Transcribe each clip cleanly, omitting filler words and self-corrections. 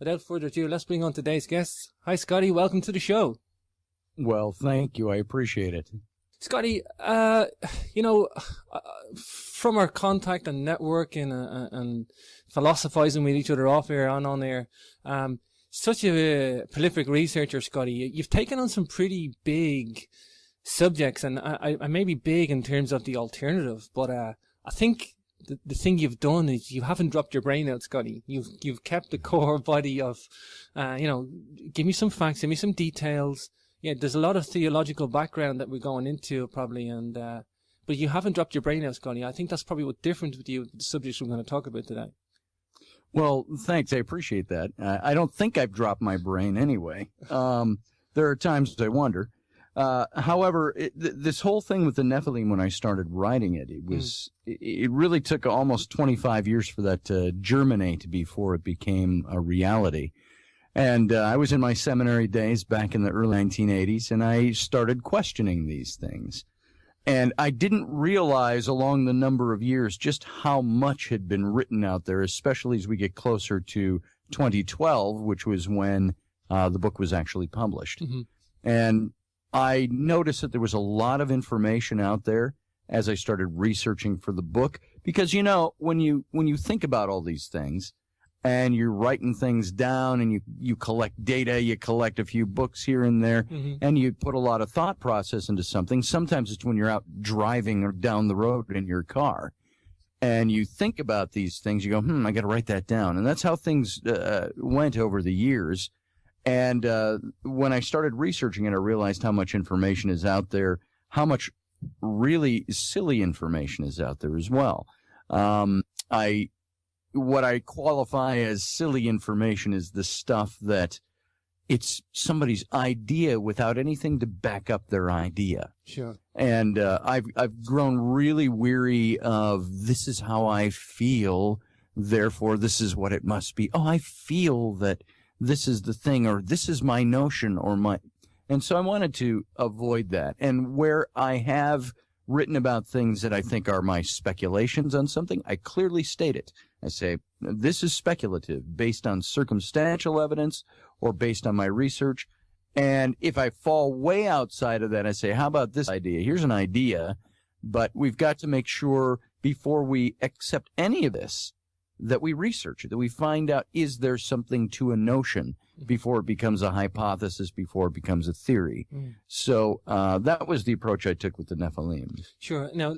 without further ado, let's bring on today's guests. Hi, Scotty. Welcome to the show. Well, thank you. I appreciate it. Scotty, from our contact and networking and philosophizing with each other off air and on air, such a prolific researcher, Scotty, you've taken on some pretty big subjects, and I may be big in terms of the alternative, but I think the thing you've done is you haven't dropped your brain out, Scotty. You've kept the core body of, give me some facts, give me some details. Yeah, there's a lot of theological background that we're going into probably, and but you haven't dropped your brain out, Scotty. I think that's probably what's different with you, the subjects we're going to talk about today. Well, thanks. I appreciate that. I don't think I've dropped my brain anyway. There are times I wonder. However, this whole thing with the Nephilim, when I started writing it, it really took almost 25 years for that to germinate before it became a reality. And I was in my seminary days back in the early 1980s, and I started questioning these things. And I didn't realize along the number of years just how much had been written out there, especially as we get closer to 2012, which was when the book was actually published. Mm-hmm. And I noticed that there was a lot of information out there as I started researching for the book, because, when you think about all these things and you're writing things down and you collect data, you collect a few books here and there, mm-hmm. and you put a lot of thought process into something. Sometimes it's when you're out driving or down the road in your car and you think about these things, you go, I got to write that down. And that's how things went over the years. And when I started researching it, I realized how much information is out there, how much really silly information is out there as well. What I qualify as silly information is the stuff that it's somebody's idea without anything to back up their idea. Sure. And I've grown really weary of this is how I feel, therefore this is what it must be. Oh, I feel that this is the thing, or this is my notion, or my... And so I wanted to avoid that. And where I have written about things that I think are my speculations on something, I clearly state it. I say, this is speculative, based on circumstantial evidence or based on my research. And if I fall way outside of that, I say, how about this idea? Here's an idea, but we've got to make sure before we accept any of this that we research it, that we find out, is there something to a notion before it becomes a hypothesis, before it becomes a theory. So that was the approach I took with the Nephilim. Sure. Now,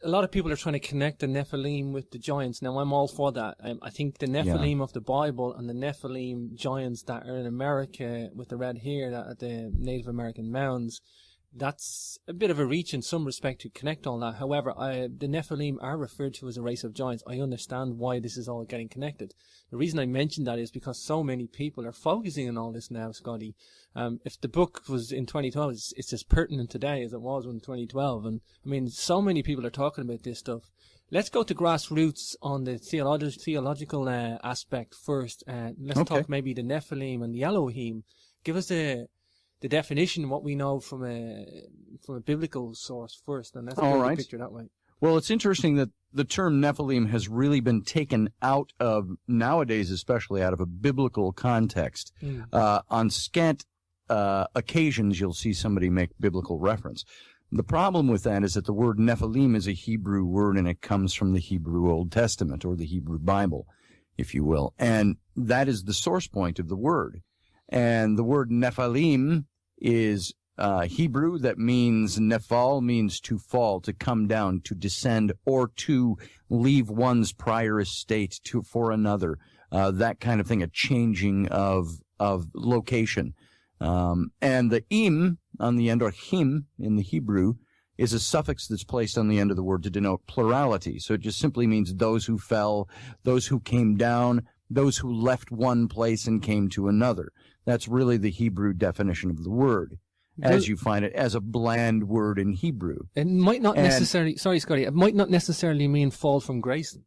a lot of people are trying to connect the Nephilim with the giants. Now, I'm all for that. I think the Nephilim of the Bible and the Nephilim giants that are in America with the red hair at the Native American mounds, that's a bit of a reach in some respect to connect all that. However, the Nephilim are referred to as a race of giants. I understand why this is all getting connected. The reason I mentioned that is because so many people are focusing on all this now, Scotty. If the book was in 2012, it's as pertinent today as it was in 2012. And I mean, so many people are talking about this stuff. Let's go to grassroots on the theological aspect first. Let's talk maybe the Nephilim and the Elohim. Give us the definition, what we know from a biblical source first, and let's build the picture that way. Well, it's interesting that the term Nephilim has really been taken out of, nowadays especially, out of a biblical context. On scant occasions, you'll see somebody make biblical reference. The problem with that is that the word Nephilim is a Hebrew word, and it comes from the Hebrew Old Testament, or the Hebrew Bible, if you will. And that is the source point of the word. And the word Nephilim is Hebrew that means, Nephal means to fall, to come down, to descend, or to leave one's prior estate for another. That kind of thing, a changing of location. And the im on the end, or him in the Hebrew, is a suffix that's placed on the end of the word to denote plurality. So it just simply means those who fell, those who came down, those who left one place and came to another. That's really the Hebrew definition of the word, as you find it, as a bland word in Hebrew. It might not necessarily, sorry, Scotty, it might not necessarily mean fall from grace.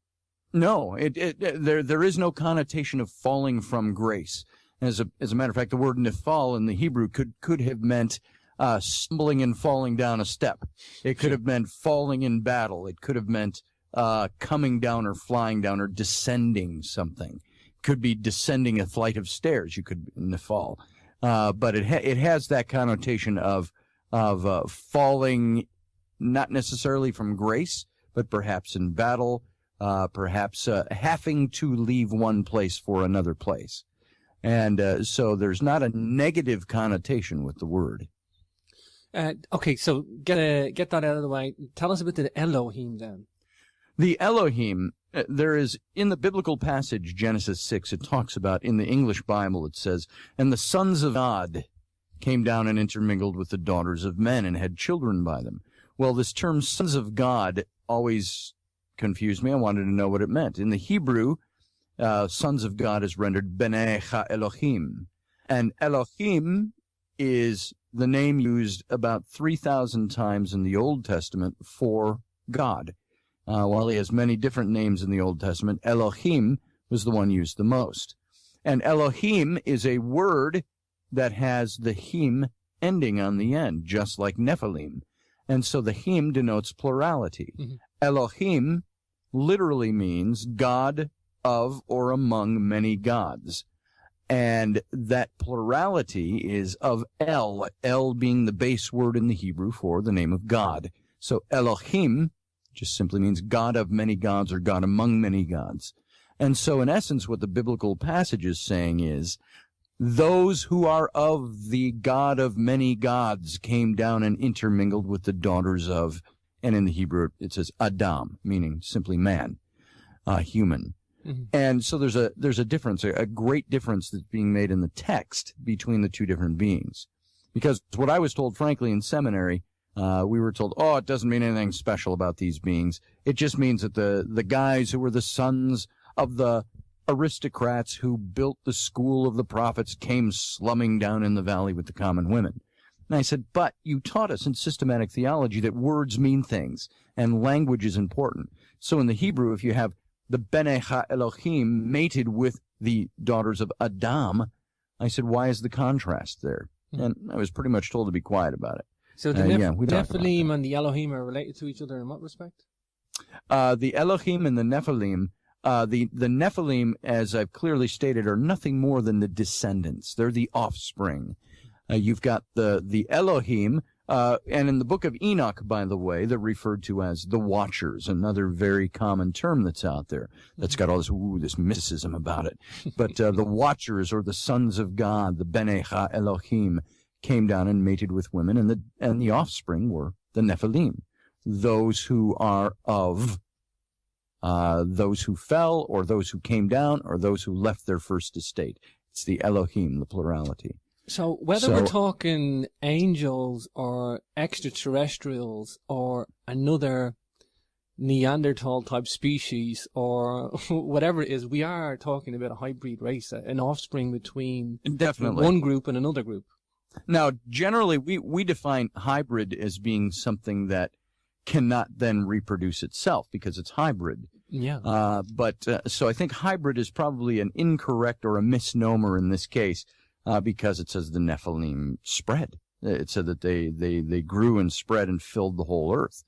No, there is no connotation of falling from grace. As a matter of fact, the word nephal in the Hebrew could have meant stumbling and falling down a step. It could have meant falling in battle. It could have meant coming down or flying down or descending something. could be descending a flight of stairs. You could Nephal, but it has that connotation of falling, not necessarily from grace, but perhaps in battle, perhaps having to leave one place for another place. And so there's not a negative connotation with the word. Okay, so get that out of the way. Tell us about the Elohim then. The Elohim, there is, in the biblical passage, Genesis 6, it talks about, in the English Bible, it says, "And the sons of God came down and intermingled with the daughters of men and had children by them." Well, this term sons of God always confused me. I wanted to know what it meant. In the Hebrew, sons of God is rendered B'nai Ha-Elohim. And Elohim is the name used about 3,000 times in the Old Testament for God. While he has many different names in the Old Testament, Elohim was the one used the most. And Elohim is a word that has the him ending on the end, just like Nephilim. And so the him denotes plurality. Mm-hmm. Elohim literally means God of or among many gods. And that plurality is of El being the base word in the Hebrew for the name of God. So Elohim just simply means God of many gods or God among many gods. And so in essence what the biblical passage is saying is, those who are of the God of many gods came down and intermingled with the daughters of, and in the Hebrew it says Adam, meaning simply man, human. Mm-hmm. And so there's a difference, a great difference that's being made in the text between the two different beings. Because what I was told, frankly, in seminary, we were told, it doesn't mean anything special about these beings. It just means that the guys who were the sons of the aristocrats who built the school of the prophets came slumming down in the valley with the common women. And I said, but you taught us in systematic theology that words mean things and language is important. So in the Hebrew, if you have the B'nai Ha-Elohim mated with the daughters of Adam, I said, why is the contrast there? Mm-hmm. And I was pretty much told to be quiet about it. So the Nephilim and the Elohim are related to each other in what respect? The Elohim and the Nephilim, the Nephilim, as I've clearly stated, are nothing more than the descendants. They're the offspring. You've got the Elohim, and in the book of Enoch, by the way, they're referred to as the Watchers, another very common term that's out there that's got all this mysticism about it. But the Watchers, or the sons of God, the B'nai Ha-Elohim, came down and mated with women, and the offspring were the Nephilim, those who are of those who fell, or those who came down, or those who left their first estate. It's the Elohim, the plurality. So whether we're talking angels or extraterrestrials or another Neanderthal type species or whatever it is, we are talking about a hybrid race, an offspring between definitely one group and another group. Now, generally, we define hybrid as being something that cannot then reproduce itself because it's hybrid. Yeah. So I think hybrid is probably an incorrect or a misnomer in this case, because it says the Nephilim spread. It said that they grew and spread and filled the whole earth.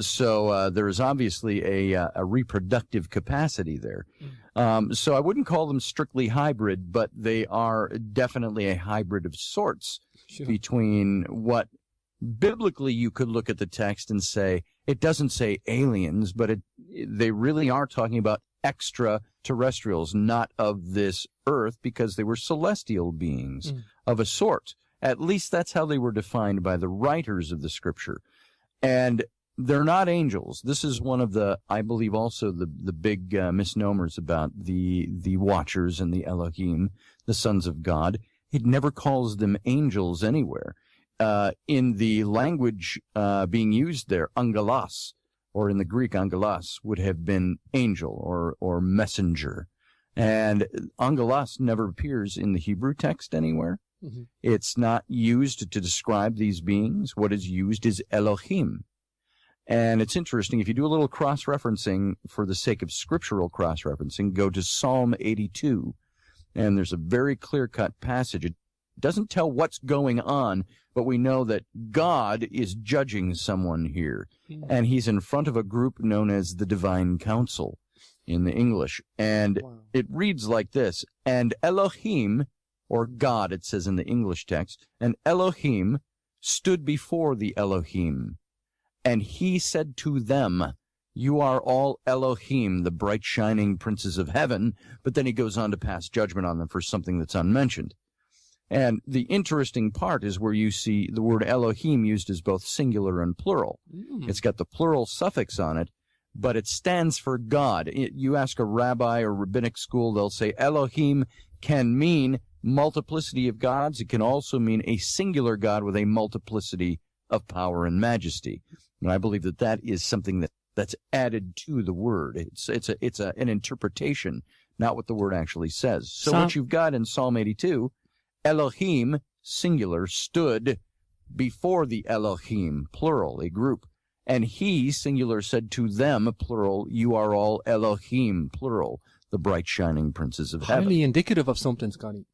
So there is obviously a reproductive capacity there. So I wouldn't call them strictly hybrid, but they are definitely a hybrid of sorts. Sure. Between what biblically you could look at the text and say, it doesn't say aliens, but they really are talking about extraterrestrials, not of this earth, because they were celestial beings of a sort. At least that's how they were defined by the writers of the scripture. And they're not angels. This is one of the, I believe, also the big misnomers about the Watchers and the Elohim, the sons of God. It never calls them angels anywhere. In the language being used there, angelos, or in the Greek, angelos, would have been angel or messenger. And angelos never appears in the Hebrew text anywhere. Mm-hmm. It's not used to describe these beings. What is used is Elohim. And it's interesting, if you do a little cross-referencing for the sake of scriptural cross-referencing, go to Psalm 82, and there's a very clear-cut passage. It doesn't tell what's going on, but we know that God is judging someone here, and he's in front of a group known as the Divine Council. in the English. And it reads like this: and Elohim, or God, it says in the English text, and Elohim stood before the Elohim, and he said to them, you are all Elohim, the bright shining princes of heaven. But then he goes on to pass judgment on them for something that's unmentioned. And the interesting part is where you see the word Elohim used as both singular and plural. It's got the plural suffix on it, but it stands for God. You ask a rabbi or rabbinic school, they'll say Elohim can mean multiplicity of gods. It can also mean a singular God with a multiplicity of power and majesty. And I believe that that is something that's added to the word. It's an interpretation, not what the word actually says. So what you've got in Psalm 82, Elohim, singular, stood before the Elohim, plural, a group. And he, singular, said to them, plural, you are all Elohim, plural, the bright shining princes of heaven. Highly indicative of something, Scotty.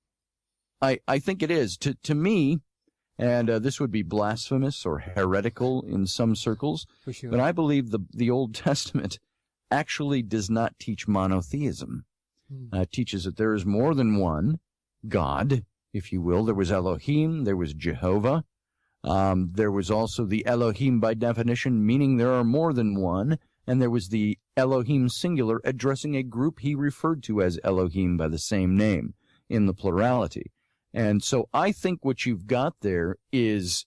I think it is. To me, and this would be blasphemous or heretical in some circles, For sure. but I believe the Old Testament actually does not teach monotheism. It teaches that there is more than one God, if you will. There was Elohim, there was Jehovah. There was also the Elohim by definition, meaning there are more than one. And there was the Elohim singular addressing a group he referred to as Elohim by the same name in the plurality. And so I think what you've got there is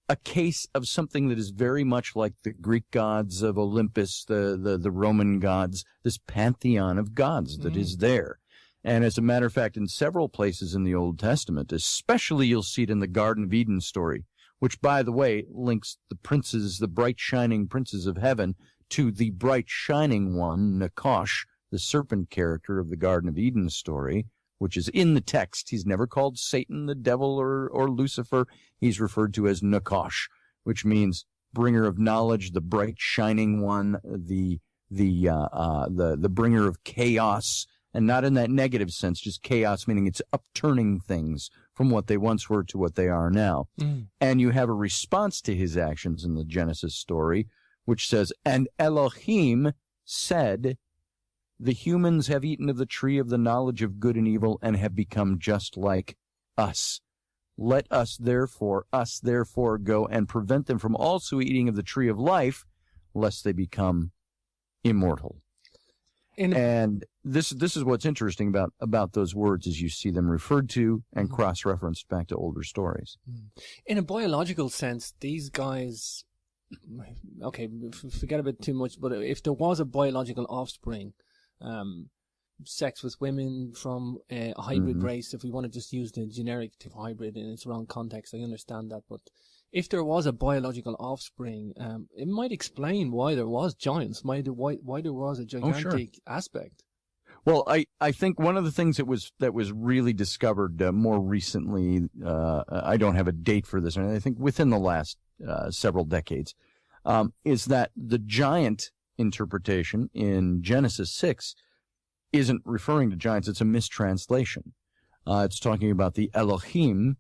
a case of something that is very much like the Greek gods of Olympus, the Roman gods, this pantheon of gods that is there. And as a matter of fact, in several places in the Old Testament, especially you'll see it in the Garden of Eden story, which, by the way, links the princes, the bright shining princes of heaven, to the bright shining one, Nakash, the serpent character of the Garden of Eden story, which is in the text. He's never called Satan, the devil, or Lucifer. He's referred to as Nakash, which means bringer of knowledge, the bright shining one, the bringer of chaos. And not in that negative sense, just chaos, meaning it's upturning things from what they once were to what they are now. And you have a response to his actions in the Genesis story, which says, and Elohim said, the humans have eaten of the tree of the knowledge of good and evil and have become just like us. Let us therefore go and prevent them from also eating of the tree of life, lest they become immortal. And this is what's interesting about those words, as you see them referred to and cross-referenced back to older stories. In a biological sense, these guys, okay, forget a bit too much, but if there was a biological offspring, sex with women from a hybrid race, if we want to just use the generic to hybrid in its wrong context, I understand that, but if there was a biological offspring, it might explain why there was giants, why there was a gigantic aspect. Well, I think one of the things that was really discovered more recently, I don't have a date for this, I think within the last several decades, is that the giant interpretation in Genesis 6 isn't referring to giants. It's a mistranslation. It's talking about the Elohim,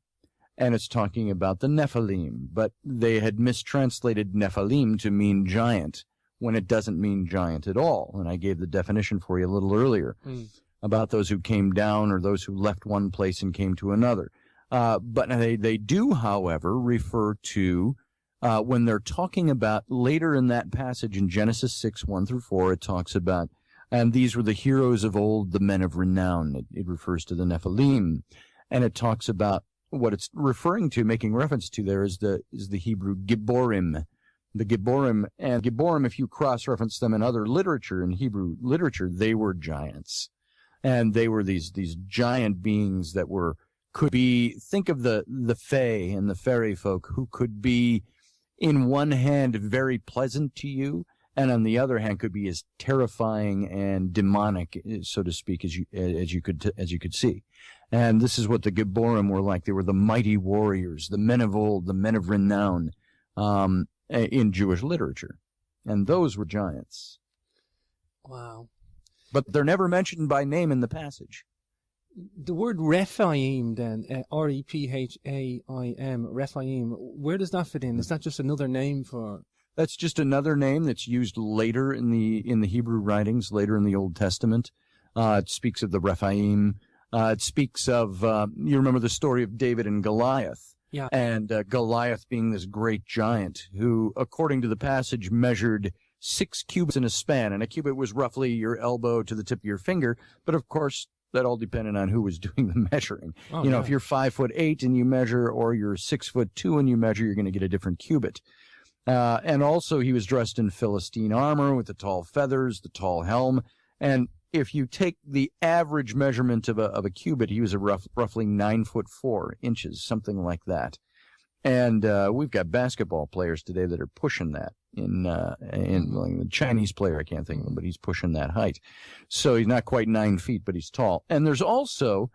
and it's talking about the Nephilim, but they had mistranslated Nephilim to mean giant when it doesn't mean giant at all. And I gave the definition for you a little earlier about those who came down or those who left one place and came to another. But they do, however, refer to, when they're talking about later in that passage in Genesis 6, 1-4, it talks about, and these were the heroes of old, the men of renown. It refers to the Nephilim. And it talks about what it's referring to, making reference to there is the Hebrew Gibborim. The Gibborim, and Gibborim, if you cross-reference them in other literature, in Hebrew literature, they were giants. And they were these giant beings that could be, think of the Fae and the fairy folk, who could be, in one hand, very pleasant to you, and on the other hand, could be as terrifying and demonic, so to speak, as you could see. And this is what the Gibborim were like. They were the mighty warriors, the men of old, the men of renown, in Jewish literature. And those were giants. Wow. But they're never mentioned by name in the passage. The word Rephaim, then, Rephim, Rephaim, where does that fit in? Is that just another name for... That's just another name that's used later in the Hebrew writings, later in the Old Testament. It speaks of the Rephaim. It speaks of, you remember the story of David and Goliath. Yeah. And Goliath being this great giant who, according to the passage, measured 6 cubits in a span. And a cubit was roughly your elbow to the tip of your finger. But of course, that all depended on who was doing the measuring. Oh, you know, yeah. if you're 5'8" and you measure, or you're 6'2" and you measure, you're going to get a different cubit. And also he was dressed in Philistine armor with the tall feathers, the tall helm. And if you take the average measurement of a cubit, he was roughly 9'4" something like that. And we've got basketball players today that are pushing that. The Chinese player, I can't think of him, but he's pushing that height. So he's not quite 9 feet, but he's tall. And there's also,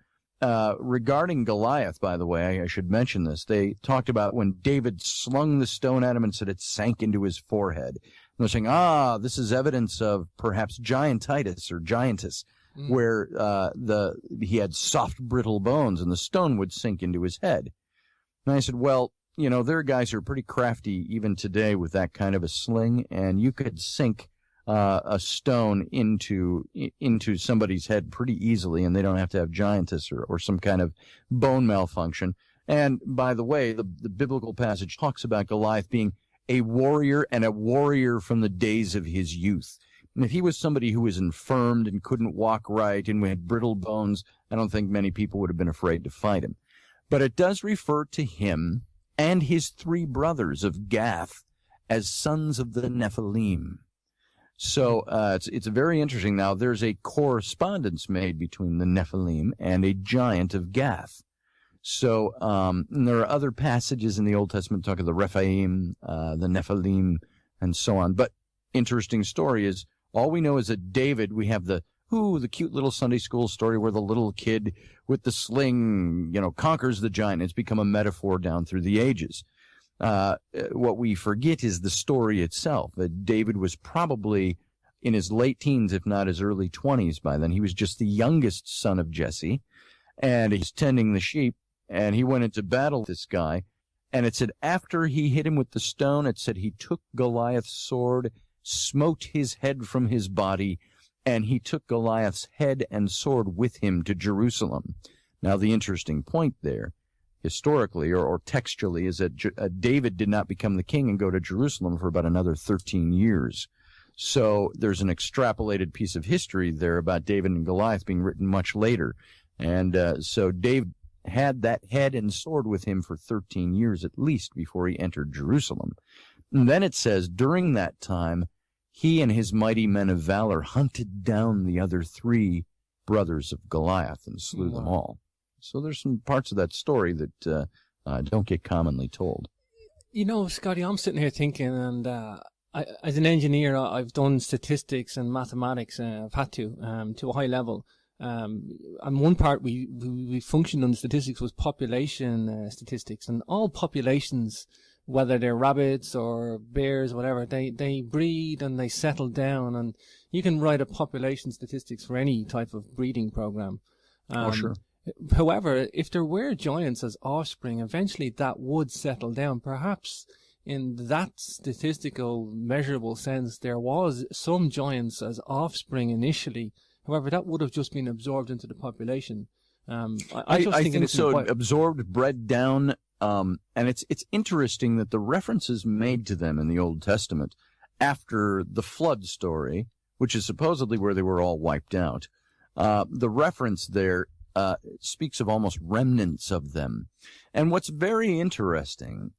regarding Goliath, by the way, I should mention this. They talked about when David slung the stone at him and said it sank into his forehead. And they're saying, this is evidence of perhaps giantitis or giantess, where he had soft, brittle bones and the stone would sink into his head. And I said, well, you know, there are guys who are pretty crafty even today with that kind of a sling, and you could sink a stone into somebody's head pretty easily, and they don't have to have giantess or some kind of bone malfunction. And by the way, the biblical passage talks about Goliath being a warrior, and a warrior from the days of his youth. And if he was somebody who was infirmed and couldn't walk right and had brittle bones, I don't think many people would have been afraid to fight him. But it does refer to him and his 3 brothers of Gath as sons of the Nephilim. So it's very interesting. Now, there's a correspondence made between the Nephilim and a giant of Gath. So and there are other passages in the Old Testament talking of the Rephaim, the Nephilim, and so on. But interesting story is, all we know is that David, we have the cute little Sunday school story where the little kid with the sling, conquers the giant. It's become a metaphor down through the ages. What we forget is the story itself, that David was probably in his late teens, if not his early 20s by then. He was just the youngest son of Jesse, and he's tending the sheep, and he went into battle with this guy. And it said after he hit him with the stone, it said he took Goliath's sword, smote his head from his body, and he took Goliath's head and sword with him to Jerusalem. Now, the interesting point there, historically or textually, is that David did not become the king and go to Jerusalem for about another 13 years. So there's an extrapolated piece of history there about David and Goliath being written much later. And so David had that head and sword with him for 13 years at least before he entered Jerusalem. And then it says, during that time, he and his mighty men of valor hunted down the other 3 brothers of Goliath and slew them all. So there's some parts of that story that don't get commonly told. You know, Scotty, I'm sitting here thinking, and as an engineer, I've done statistics and mathematics. I've had to a high level. And one part we functioned on statistics was population statistics, and all populations, whether they're rabbits or bears, whatever, they breed and they settle down, and you can write a population statistics for any type of breeding program. Sure. However, if there were giants as offspring, eventually that would settle down. Perhaps in that statistical measurable sense, there was some giants as offspring initially. However, that would have just been absorbed into the population. I think so. Absorbed, bred down, and it's interesting that the references made to them in the Old Testament after the flood story, which is supposedly where they were all wiped out, the reference there speaks of almost remnants of them. And what's very interesting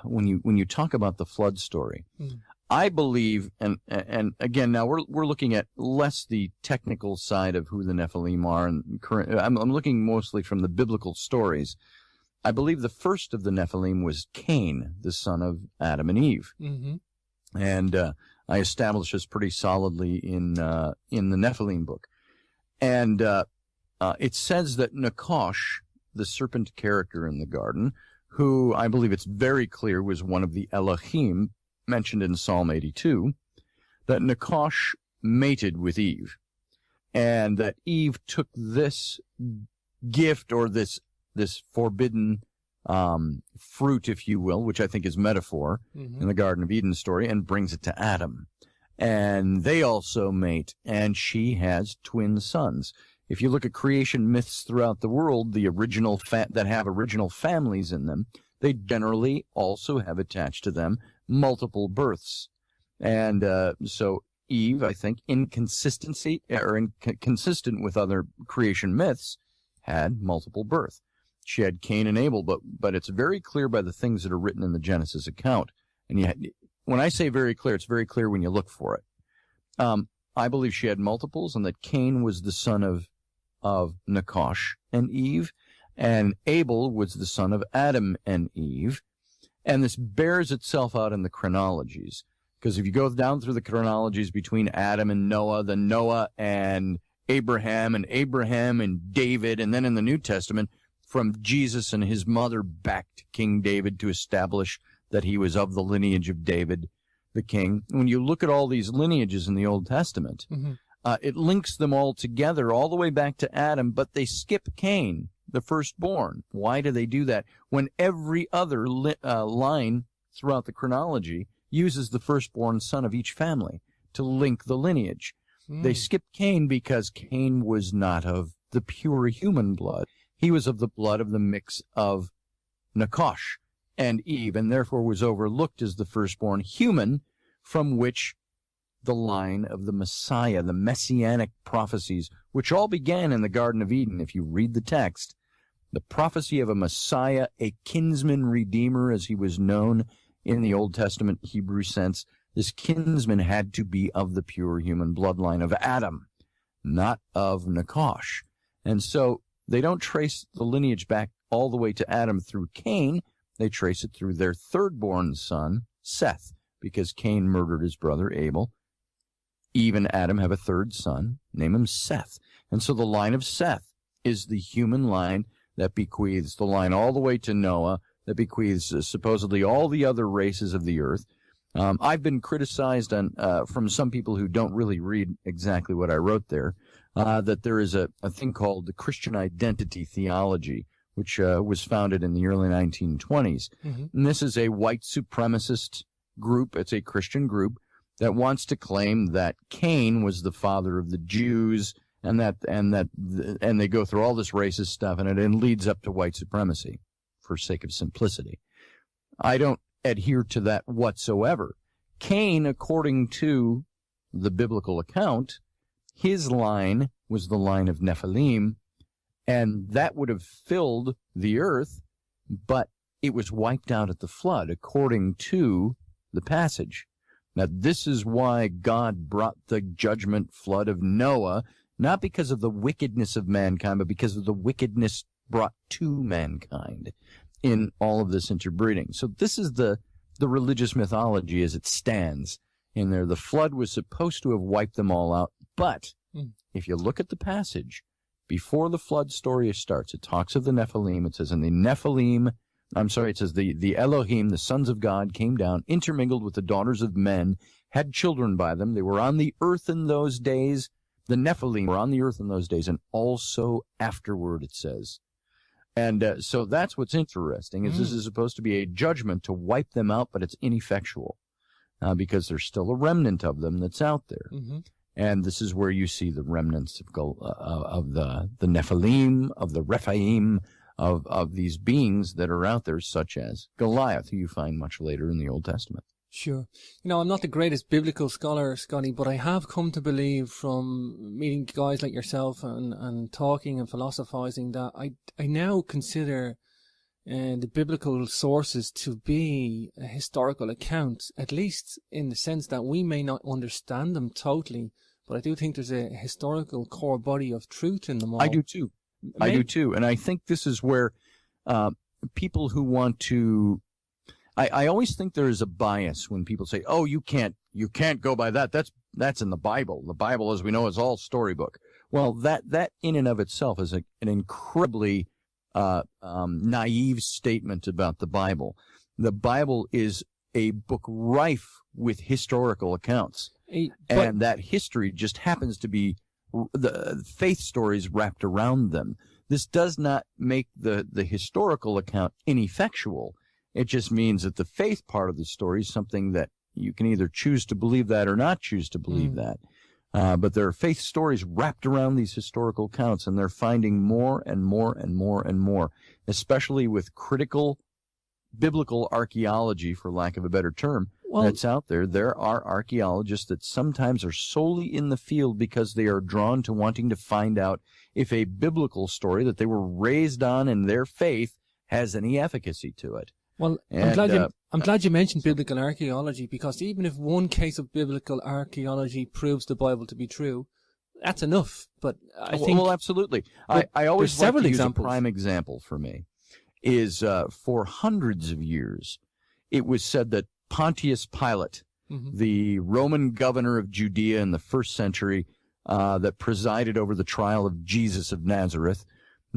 when you talk about the flood story, I believe, and again, now we're looking at less the technical side of who the Nephilim are, and I'm looking mostly from the biblical stories. I believe the first of the Nephilim was Cain, the son of Adam and Eve, and I established this pretty solidly in the Nephilim book, and it says that Nakash, the serpent character in the garden, who I believe it's very clear was one of the Elohim mentioned in Psalm 82, that Nakash mated with Eve, and that Eve took this gift or this forbidden fruit, if you will, which I think is metaphor in the Garden of Eden story, and brings it to Adam. And they also mate, and she has twin sons. If you look at creation myths throughout the world, the original that have original families in them, they generally also have attached to them multiple births. And so Eve, I think, consistent with other creation myths, had multiple birth. She had Cain and Abel, but it's very clear by the things that are written in the Genesis account. And when I say very clear, it's very clear when you look for it. I believe she had multiples, and that Cain was the son of Nakash and Eve, and Abel was the son of Adam and Eve. And this bears itself out in the chronologies, because if you go down through the chronologies between Adam and Noah, then Noah and Abraham and David, and then in the New Testament, from Jesus and his mother back to King David to establish that he was of the lineage of David, the king. When you look at all these lineages in the Old Testament, it links them all together all the way back to Adam, but they skip Cain, the firstborn. Why do they do that? When every other line throughout the chronology uses the firstborn son of each family to link the lineage. They skip Cain because Cain was not of the pure human blood. He was of the blood of the mix of Nakash and Eve, and therefore was overlooked as the firstborn human, from which the line of the Messiah, the messianic prophecies, which all began in the Garden of Eden. If you read the text, the prophecy of a Messiah, a kinsman redeemer, as he was known in the Old Testament Hebrew sense, this kinsman had to be of the pure human bloodline of Adam, not of Nakash. And so they don't trace the lineage back all the way to Adam through Cain. They trace it through their third-born son, Seth, because Cain murdered his brother Abel. Eve and Adam have a third son, name him Seth. And so the line of Seth is the human line that bequeaths the line all the way to Noah, that bequeaths supposedly all the other races of the earth. I've been criticized from some people who don't really read exactly what I wrote there, that there is a thing called the Christian identity theology, which was founded in the early 1920s. And this is a white supremacist group. It's a Christian group that wants to claim that Cain was the father of the Jews, and they go through all this racist stuff, and it leads up to white supremacy for sake of simplicity. I don't adhere to that whatsoever. Cain, according to the biblical account, his line was the line of Nephilim, and that would have filled the earth, but it was wiped out at the flood, according to the passage. Now, this is why God brought the judgment flood of Noah, not because of the wickedness of mankind, but because of the wickedness brought to mankind in all of this interbreeding. So this is the religious mythology as it stands in there. The flood was supposed to have wiped them all out, but if you look at the passage, before the flood story starts, it talks of the Nephilim. It says, it says the Elohim, the sons of God, came down, intermingled with the daughters of men, had children by them. They were on the earth in those days. The Nephilim were on the earth in those days, and also afterward, it says. And so that's what's interesting, is this is supposed to be a judgment to wipe them out, but it's ineffectual because there's still a remnant of them that's out there. And this is where you see the remnants of the Nephilim, of the Rephaim, of these beings that are out there, such as Goliath, who you find much later in the Old Testament. Sure. You know, I'm not the greatest biblical scholar, Scotty, but I have come to believe from meeting guys like yourself and talking and philosophizing that I now consider the biblical sources to be a historical account, at least in the sense that we may not understand them totally, but I do think there's a historical core body of truth in them all. I do too. I do too. And I think this is where people who want to... I always think there is a bias when people say, "Oh, you can't go by that. That's in the Bible. The Bible, as we know, is all storybook." Well, that in and of itself is an incredibly naive statement about the Bible. The Bible is a book rife with historical accounts, and that history just happens to be the faith stories wrapped around them. This does not make the historical account ineffectual. It just means that the faith part of the story is something that you can either choose to believe that or not choose to believe that. But there are faith stories wrapped around these historical accounts, and they're finding more and more and more and more, especially with critical biblical archaeology, for lack of a better term, that's out there. There are archaeologists that sometimes are solely in the field because they are drawn to wanting to find out if a biblical story that they were raised on in their faith has any efficacy to it. Well, I'm glad you mentioned biblical archaeology, because even if one case of biblical archaeology proves the Bible to be true, that's enough. But I think... Well, absolutely. I always like to use a prime example for me is for hundreds of years, it was said that Pontius Pilate, the Roman governor of Judea in the 1st century, that presided over the trial of Jesus of Nazareth,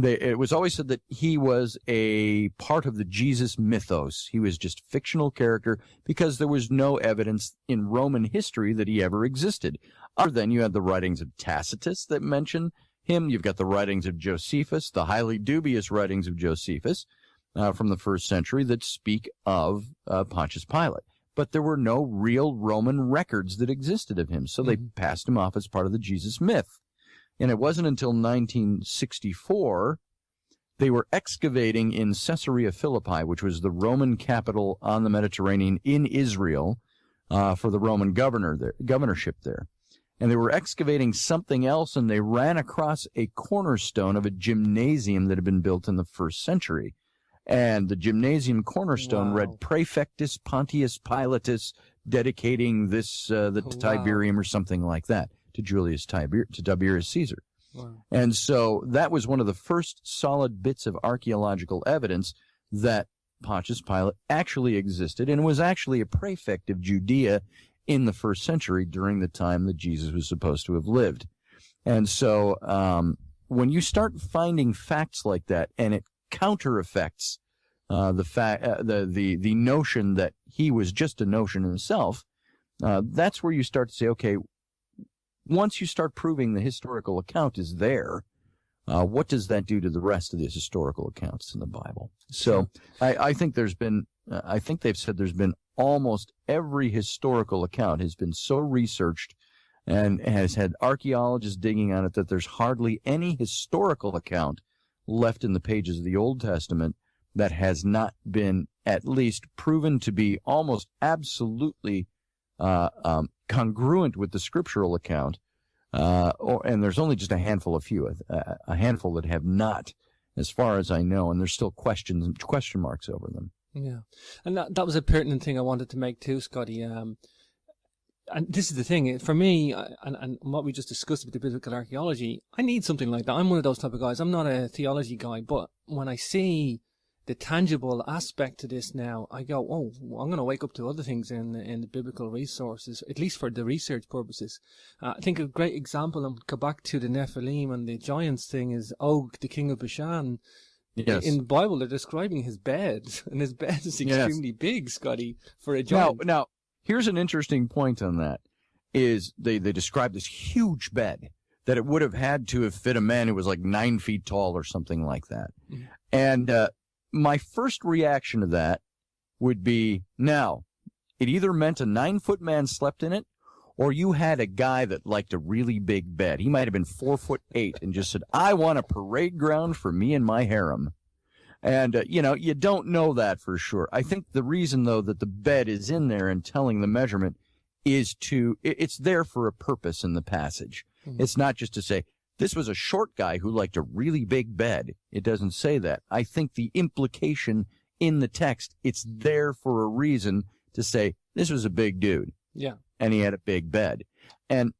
it was always said that he was a part of the Jesus mythos. He was just a fictional character because there was no evidence in Roman history that he ever existed. Other than you had the writings of Tacitus that mention him. You've got the writings of Josephus, the highly dubious writings of Josephus from the 1st century that speak of Pontius Pilate. But there were no real Roman records that existed of him, so they passed him off as part of the Jesus myth. And it wasn't until 1964 they were excavating in Caesarea Philippi, which was the Roman capital on the Mediterranean in Israel, for the Roman governorship there. And they were excavating something else, and they ran across a cornerstone of a gymnasium that had been built in the 1st century. And the gymnasium cornerstone read Praefectus Pontius Pilatus, dedicating this to Tiberium or something like that, to Tiberius Caesar. Wow. And so that was one of the first solid bits of archaeological evidence that Pontius Pilate actually existed and was actually a prefect of Judea in the 1st century during the time that Jesus was supposed to have lived. And so when you start finding facts like that, and it counter-affects the notion that he was just a notion himself, that's where you start to say, okay, once you start proving the historical account is there, what does that do to the rest of these historical accounts in the Bible? So I think there's been, I think they've said there's been almost every historical account has been so researched and has had archaeologists digging on it that there's hardly any historical account left in the pages of the Old Testament that has not been at least proven to be almost absolutely congruent with the scriptural account, and there's only just a handful a handful that have not, as far as I know, and there's still question marks over them. Yeah, and that was a pertinent thing I wanted to make too, Scotty. And this is the thing, for me, and what we just discussed with the biblical archaeology, I need something like that. I'm one of those type of guys. I'm not a theology guy, but when I see the tangible aspect to this now, I go, oh, I'm going to wake up to other things in the biblical resources, at least for the research purposes. I think a great example, and go back to the Nephilim and the giants thing, is Og, the king of Bashan. Yes. In the Bible, they're describing his bed, and his bed is extremely big, Scotty, for a giant. Now, here's an interesting point on that, is they describe this huge bed that it would have had to have fit a man who was like 9 feet tall or something like that. Mm-hmm. And my first reaction to that would be, now, it either meant a 9-foot man slept in it, or you had a guy that liked a really big bed. He might have been 4'8" and just said, I want a parade ground for me and my harem. And, you don't know that for sure. I think the reason, though, that the bed is in there and telling the measurement is it's there for a purpose in the passage. Mm-hmm. It's not just to say, this was a short guy who liked a really big bed. It doesn't say that. I think the implication in the text, it's there for a reason to say, this was a big dude. Yeah. And he had a big bed. And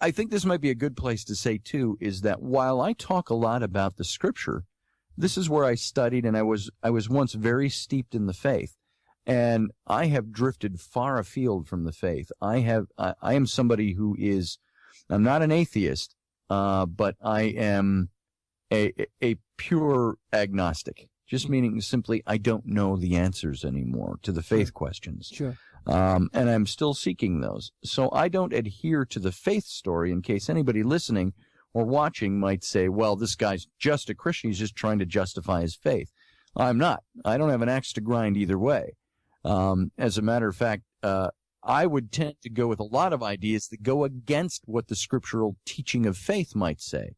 I think this might be a good place to say, too, is that while I talk a lot about the scripture, this is where I studied, and I was once very steeped in the faith, and I have drifted far afield from the faith. I am somebody who is, I'm not an atheist, but I am a pure agnostic, just meaning simply I don't know the answers anymore to the faith questions. Sure. And I'm still seeking those. So I don't adhere to the faith story, in case anybody listening or watching might say, well, this guy's just a Christian. He's just trying to justify his faith. I'm not. I don't have an axe to grind either way. As a matter of fact, I would tend to go with a lot of ideas that go against what the scriptural teaching of faith might say.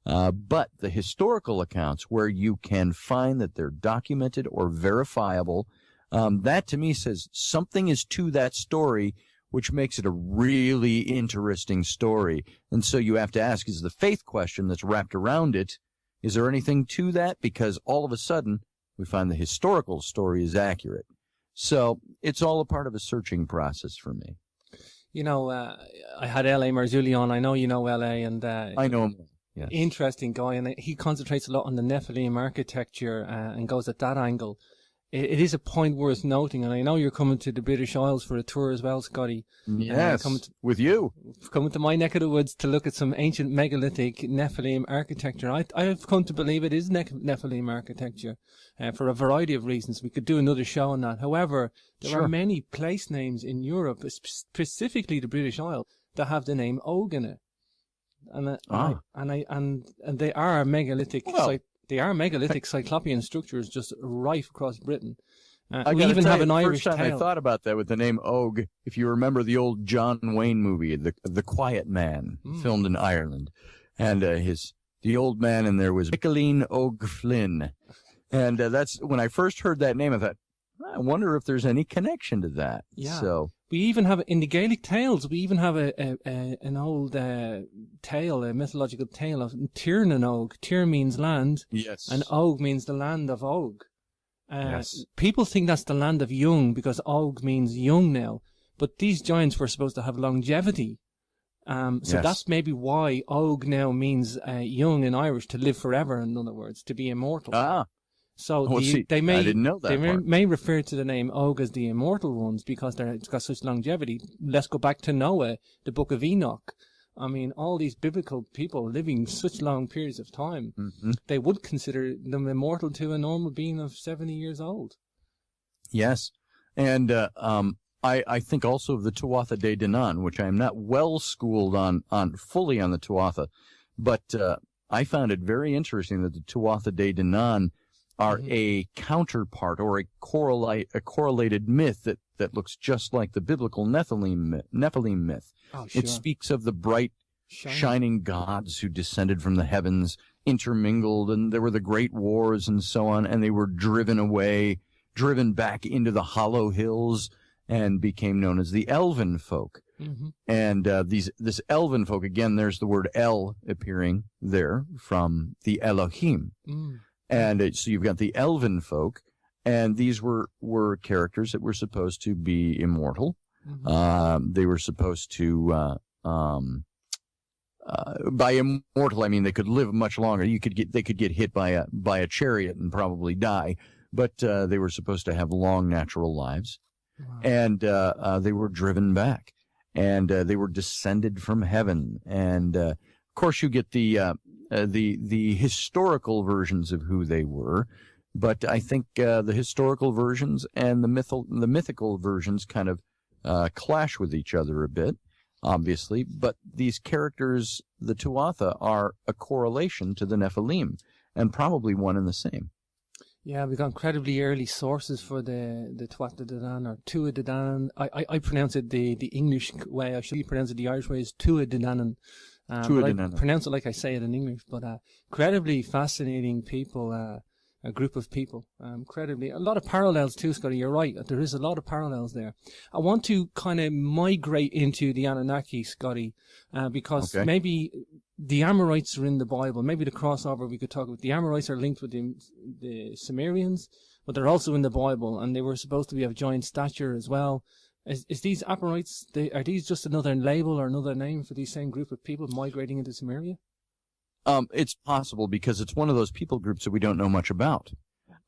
But the historical accounts where you can find that they're documented or verifiable, that to me says something is to that story, which makes it a really interesting story. And so you have to ask, is the faith question that's wrapped around it, is there anything to that? Because all of a sudden, we find the historical story is accurate. So it's all a part of a searching process for me. You know, I had L.A. Marzulli on. I know you know L.A. and I know him. Yes. Interesting guy, and he concentrates a lot on the Nephilim architecture and goes at that angle. It is a point worth noting, and I know you're coming to the British Isles for a tour as well, Scotty. Yes, with you. Coming to my neck of the woods to look at some ancient megalithic Nephilim architecture. I've come to believe it is Nephilim architecture for a variety of reasons. We could do another show on that. However, there are many place names in Europe, specifically the British Isles, that have the name Og in it. And they are megalithic. They are megalithic cyclopean structures just rife across Britain. We even have an Irish tale. First time I thought about that with the name Og, if you remember the old John Wayne movie, The Quiet Man, filmed in Ireland, and the old man in there was Micheline Og Flynn, and that's when I first heard that name. I thought, I wonder if there's any connection to that. Yeah. So we even have in the Gaelic tales. We even have an old tale, a mythological tale of Tir na Og. Tir means land, yes, and Og means the land of Og. Yes. People think that's the land of young because Og means young now, but these giants were supposed to have longevity. So that's maybe why Og now means young in Irish, to live forever. In other words, to be immortal. So they may, I didn't know that may refer to the name Og as the immortal ones because it's got such longevity. Let's go back to Noah, the Book of Enoch. I mean, all these biblical people living such long periods of time, they would consider them immortal to a normal being of 70 years old. Yes. And I think also of the Tuatha De Danann, which I am not well schooled on fully on the Tuatha, but I found it very interesting that the Tuatha De Danann are a counterpart or a correlated myth that looks just like the biblical Nephilim myth. Oh, sure. It speaks of the bright, shining gods who descended from the heavens, intermingled, and there were the great wars and so on, and they were driven back into the hollow hills and became known as the elven folk. And this elven folk, again, there's the word El appearing there from the Elohim. And so you've got the elven folk, and these were characters that were supposed to be immortal. They were supposed to, by immortal, I mean they could live much longer. They could get hit by a chariot and probably die, but they were supposed to have long natural lives. Wow. And they were driven back, and they were descended from heaven. And of course, you get the historical versions of who they were, but I think the historical versions and the mythical versions kind of clash with each other a bit, obviously. But these characters, the Tuatha, are a correlation to the Nephilim, and probably one and the same. Yeah, we've got incredibly early sources for the Tuatha De Danann, or Tua De Danann. I pronounce it the English way. I should pronounce it the Irish way, is Tua De Danann. I pronounce it like I say it in English, but incredibly fascinating people, a group of people. Incredibly, a lot of parallels too, Scotty. You're right. There is a lot of parallels there. I want to kind of migrate into the Anunaki, Scotty, because maybe the Amorites are in the Bible. Maybe the crossover we could talk about. The Amorites are linked with the Sumerians, but they're also in the Bible, and they were supposed to be of giant stature as well. Is these Amorites, are these just another label or another name for these same group of people migrating into Sumeria? It's possible, because it's one of those people groups that we don't know much about.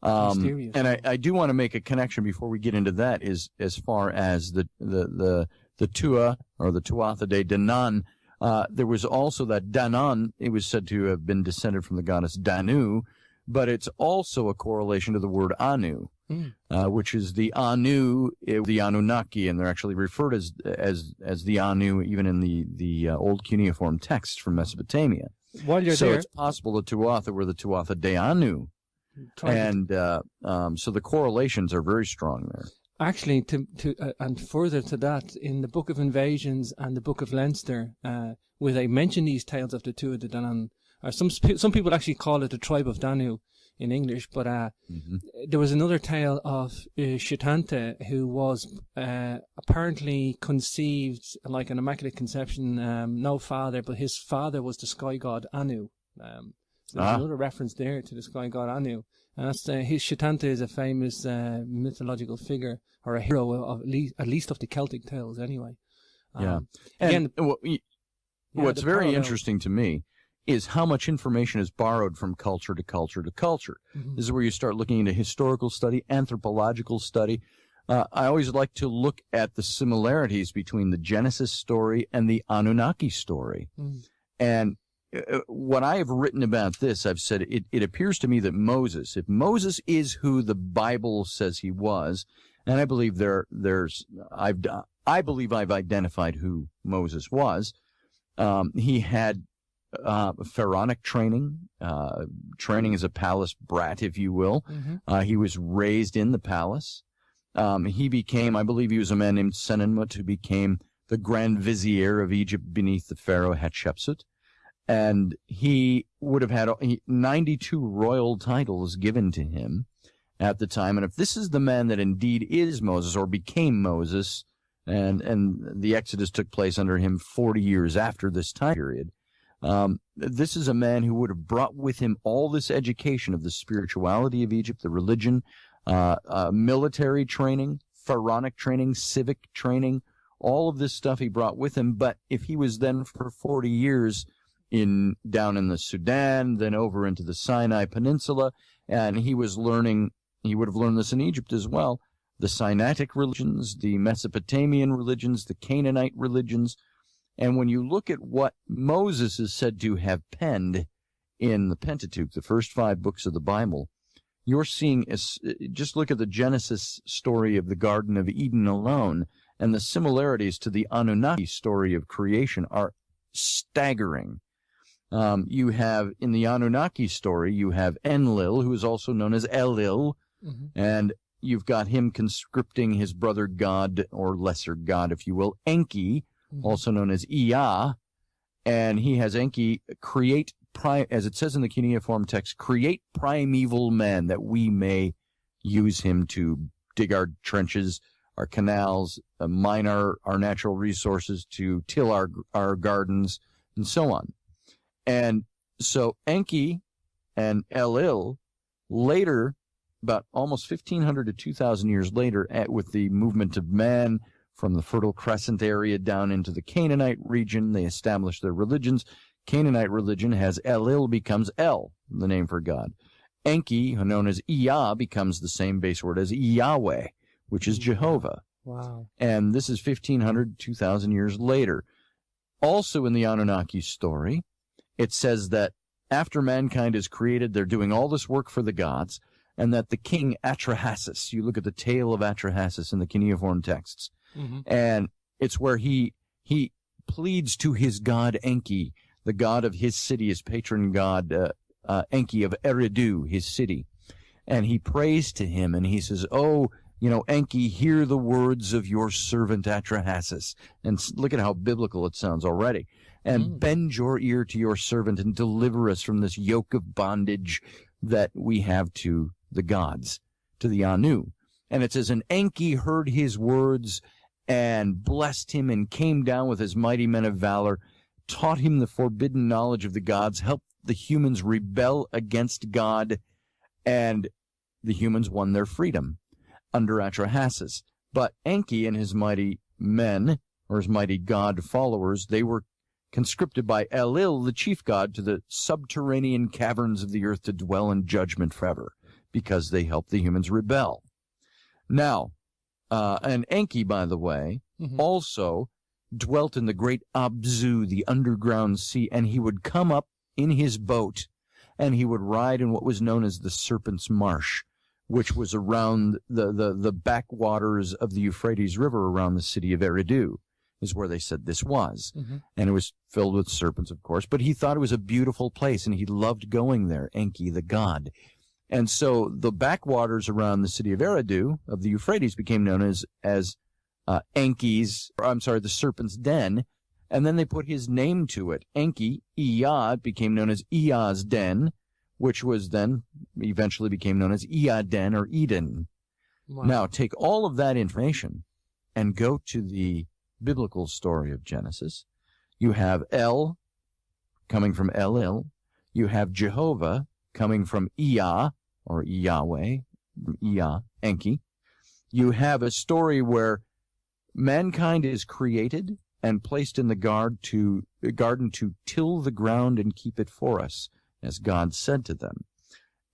And I do want to make a connection before we get into that, is as far as the Tua, or the Tuatha De Danann. There was also that Danann. It was said to have been descended from the goddess Danu, but it's also a correlation to the word Anu. which is the Anu, the Anunnaki, and they're actually referred as the Anu even in the old cuneiform text from Mesopotamia. While you're so there, it's possible the Tuatha were the Tuatha De Anu, and so the correlations are very strong there. Actually, and further to that, in the Book of Invasions and the Book of Leinster, where they mention these tales of the Tuatha De Danann, or some people actually call it the tribe of Danu in English, but there was another tale of Shitante, who was apparently conceived like an immaculate conception, no father, but his father was the sky god Anu. So there's another reference there to the sky god Anu. And that's his Shitante is a famous mythological figure, or a hero of at least of the Celtic tales, anyway. Again, what's very interesting to me is how much information is borrowed from culture to culture to culture. This is where you start looking into historical study, anthropological study. I always like to look at the similarities between the Genesis story and the Anunnaki story. And what I have written about this, I've said it appears to me that Moses, if Moses is who the Bible says he was, and I believe I believe I've identified who Moses was. He had pharaonic training, training as a palace brat, if you will. He was raised in the palace. He became, I believe he was a man named Senenmut, who became the Grand Vizier of Egypt beneath the Pharaoh Hatshepsut. And he would have had 92 royal titles given to him at the time. And if this is the man that indeed is Moses, or became Moses, and the Exodus took place under him 40 years after this time period, this is a man who would have brought with him all this education of the spirituality of Egypt, the religion, military training, pharaonic training, civic training, all of this stuff he brought with him. But if he was then for 40 years down in the Sudan, then over into the Sinai Peninsula, and he would have learned this in Egypt as well, the Sinaitic religions, the Mesopotamian religions, the Canaanite religions. And when you look at what Moses is said to have penned in the Pentateuch, the first 5 books of the Bible, you're seeing, just look at the Genesis story of the Garden of Eden alone, and the similarities to the Anunnaki story of creation are staggering. You have, in the Anunnaki story, you have Enlil, who is also known as Elil, and you've got him conscripting his brother god, or lesser god, if you will, Enki, also known as Ea, and he has Enki create, as it says in the cuneiform text, create primeval man, that we may use him to dig our trenches, our canals, mine our natural resources, to till our gardens, and so on. And so Enki and Elil later, about almost 1,500 to 2,000 years later, with the movement of man from the Fertile Crescent area down into the Canaanite region, they established their religions. Canaanite religion has Elil becomes El, the name for God. Enki, known as Ea, becomes the same base word as Yahweh, which is Jehovah. Wow. And this is 1,500, 2,000 years later. Also in the Anunnaki story, it says that after mankind is created, they're doing all this work for the gods, and that the king Atrahasis, you look at the tale of Atrahasis in the cuneiform texts, and it's where he pleads to his god Enki, the god of his city, his patron god Enki of Eridu, his city, and he prays to him, and he says, "Oh, Enki, hear the words of your servant Atrahasis." And look at how biblical it sounds already. And bend your ear to your servant and deliver us from this yoke of bondage that we have to the gods, to the Anu. And it says, and Enki heard his words and blessed him and came down with his mighty men of valor, taught him the forbidden knowledge of the gods, helped the humans rebel against God, and the humans won their freedom under Atrahasis. But Enki and his mighty men, or his mighty god followers, they were conscripted by Elil, the chief god, to the subterranean caverns of the earth to dwell in judgment forever, because they helped the humans rebel. Now, and Enki, by the way, also dwelt in the great Abzu, the underground sea, and he would come up in his boat, and he would ride in what was known as the Serpent's Marsh, which was around the backwaters of the Euphrates River around the city of Eridu, is where they said this was. Mm-hmm. And it was filled with serpents, of course, but he thought it was a beautiful place, and he loved going there, Enki, the god. And so the backwaters around the city of Eridu, of the Euphrates, became known as Enki's, the serpent's den, and then they put his name to it. Enki, Ea, it became known as Ea's den, which was then eventually became known as Eaden or Eden. Wow. Now, take all of that information and go to the biblical story of Genesis. You have El coming from El. You have Jehovah coming from Ea, or Yahweh, Ea, Enki. You have a story where mankind is created and placed in the garden to till the ground and keep it for us, as God said to them.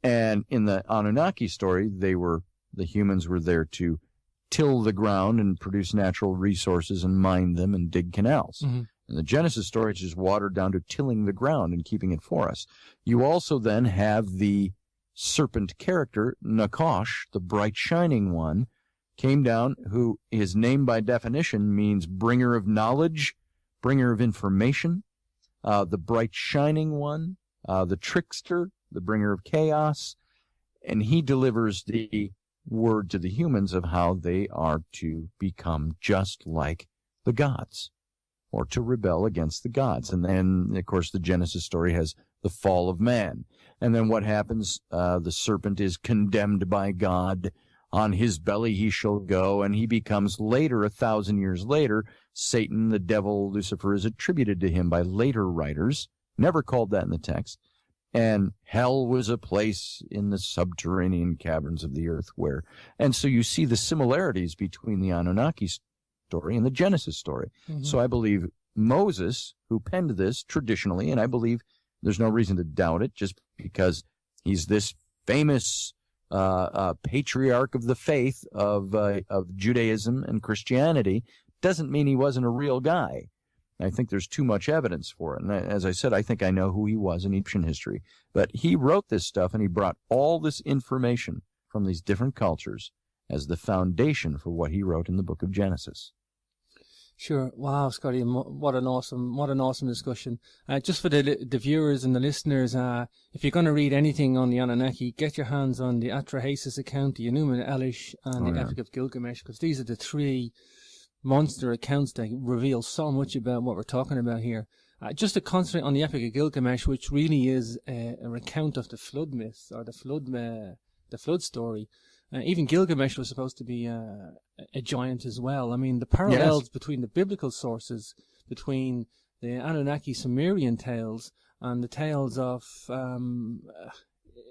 And in the Anunaki story, the humans were there to till the ground and produce natural resources and mine them and dig canals. Mm-hmm. In the Genesis story, it's just watered down to tilling the ground and keeping it for us. You also then have the serpent character, Nakash, the bright shining one, came down, who his name by definition means bringer of knowledge, bringer of information, the bright shining one, the trickster, the bringer of chaos, and he delivers the word to the humans of how they are to become just like the gods, or to rebel against the gods. And then, of course, the Genesis story has the fall of man. And then what happens? The serpent is condemned by God. On his belly he shall go, and he becomes later, 1,000 years later, Satan, the devil, Lucifer, is attributed to him by later writers, never called that in the text. And hell was a place in the subterranean caverns of the earth where, and so you see the similarities between the Anunnaki story and the Genesis story. Mm-hmm. So I believe Moses, who penned this traditionally, and I believe there's no reason to doubt it, just because he's this famous patriarch of the faith of Judaism and Christianity, doesn't mean he wasn't a real guy. I think there's too much evidence for it. And as I said, I think I know who he was in Egyptian history. But he wrote this stuff, and he brought all this information from these different cultures as the foundation for what he wrote in the book of Genesis. Sure. Wow, Scotty, what an awesome discussion. Just for the viewers and the listeners, if you're going to read anything on the Anunnaki, get your hands on the Atrahasis account, the Enuma Elish, and the Epic of Gilgamesh, because these are the three monster accounts that reveal so much about what we're talking about here. Just to concentrate on the Epic of Gilgamesh, which really is a recount of the flood myth, or the flood story. Even Gilgamesh was supposed to be a giant as well. I mean, the parallels between the biblical sources, between the Anunnaki Sumerian tales and the tales of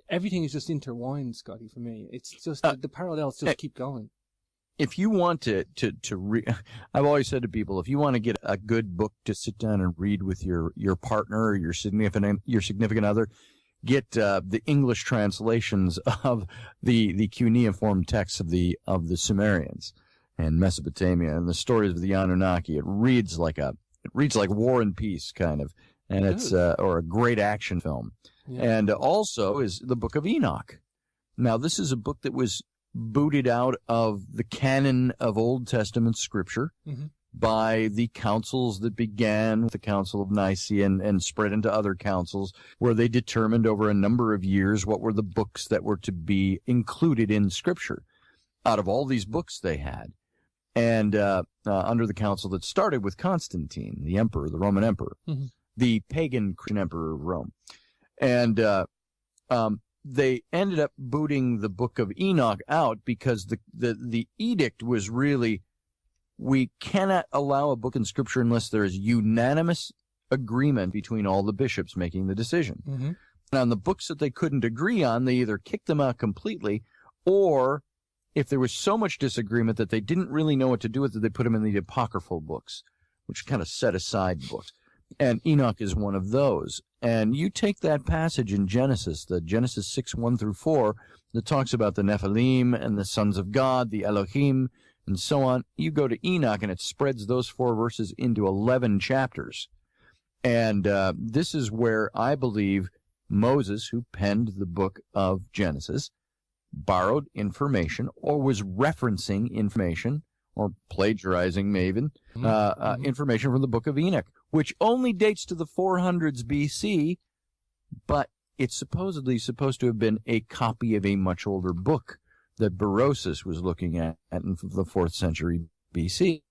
everything is just intertwined, Scotty, for me. It's just the parallels just keep going. If you want to read, I've always said to people, if you want to get a good book to sit down and read with your partner or your significant other, get the English translations of the cuneiform texts of the Sumerians and Mesopotamia and the stories of the Anunnaki. It reads like War and Peace kind of, and it's or a great action film. Yeah. And also is the Book of Enoch. Now, this is a book that was booted out of the canon of Old Testament scripture by the councils that began with the Council of Nicaea and spread into other councils, where they determined over a number of years what were the books that were to be included in scripture out of all these books they had. And under the council that started with Constantine, the emperor, the Roman emperor, the pagan Christian emperor of Rome. And they ended up booting the Book of Enoch out because the edict was really, we cannot allow a book in Scripture unless there is unanimous agreement between all the bishops making the decision. And on the books that they couldn't agree on, they either kicked them out completely, or if there was so much disagreement that they didn't really know what to do with it, they put them in the apocryphal books, which kind of set aside books. And Enoch is one of those. And you take that passage in Genesis, the Genesis 6:1-4, that talks about the Nephilim and the sons of God, the Elohim, and so on. You go to Enoch, and it spreads those 4 verses into 11 chapters. And this is where I believe Moses, who penned the book of Genesis, borrowed information or was referencing information or plagiarizing maybe information from the Book of Enoch, which only dates to the 400s BC, but it's supposedly supposed to have been a copy of a much older book that Berosus was looking at in the 4th century BC.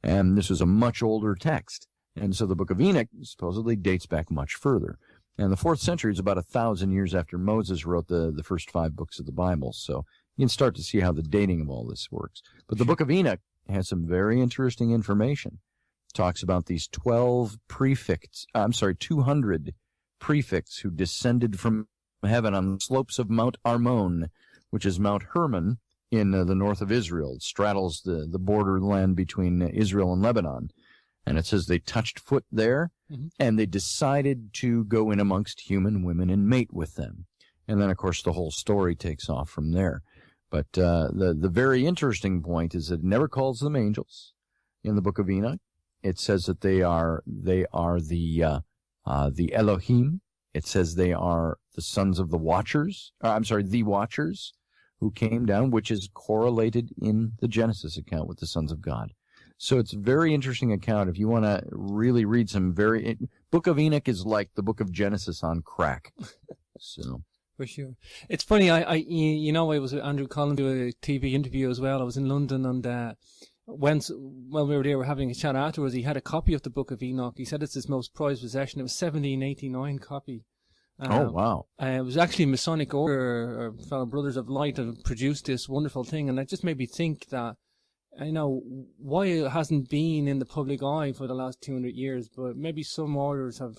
And this was a much older text. And so the Book of Enoch supposedly dates back much further. And the 4th century is about 1,000 years after Moses wrote the first 5 books of the Bible. So you can start to see how the dating of all this works. But the Book of Enoch has some very interesting information. It talks about these 200 prefects who descended from heaven on the slopes of Mount Armon, which is Mount Hermon in the north of Israel. It straddles the borderland between Israel and Lebanon. And it says they touched foot there, and they decided to go in amongst human women and mate with them. And then, of course, the whole story takes off from there. But the very interesting point is that it never calls them angels in the Book of Enoch. It says that they are the Elohim. It says they are the sons of the Watchers. The Watchers who came down, which is correlated in the Genesis account with the sons of God. So it's a very interesting account. If you want to really read some Book of Enoch is like the Book of Genesis on crack. So. For sure. It's funny, I was with Andrew Collins doing a TV interview as well. I was in London, and when we were there, we were having a chat afterwards. He had a copy of the Book of Enoch. He said it's his most prized possession. It was 1789 copy. Oh, wow. It was actually Masonic Order, or fellow Brothers of Light, that produced this wonderful thing, and it just made me think that, why it hasn't been in the public eye for the last 200 years, but maybe some orders have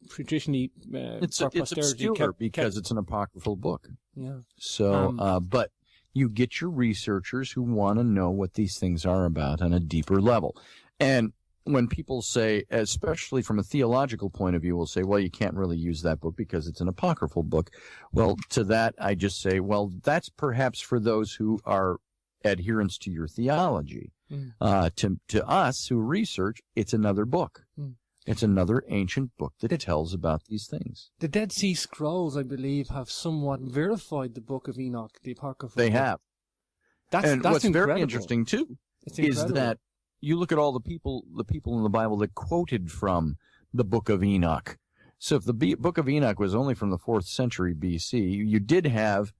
traditionally, it's obscure because it's an apocryphal book. Yeah. So, but you get your researchers who want to know what these things are about on a deeper level. And when people say, especially from a theological point of view, will say, well, you can't really use that book because it's an apocryphal book. Well, to that, I just say, well, that's perhaps for those who are adherents to your theology. To us who research, it's another book. It's another ancient book that tells about these things. The Dead Sea Scrolls, I believe, have somewhat verified the Book of Enoch, the apocryphal book. Have. That's what's incredible. Very interesting too is that you look at all the people in the Bible that quoted from the Book of Enoch. So if the Book of Enoch was only from the 4th century BC, you did have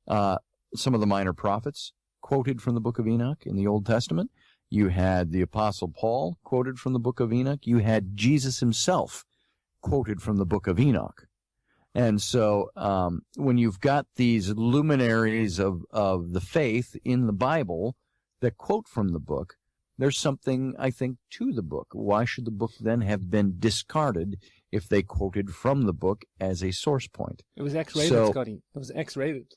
some of the minor prophets quoted from the Book of Enoch in the Old Testament. You had the Apostle Paul quoted from the Book of Enoch. You had Jesus himself quoted from the Book of Enoch. And so when you've got these luminaries of the faith in the Bible that quote from the book, there's something, I think, to the book. Why should the book then have been discarded if they quoted from the book as a source point? It was X-rated, Scotty. It was X-rated.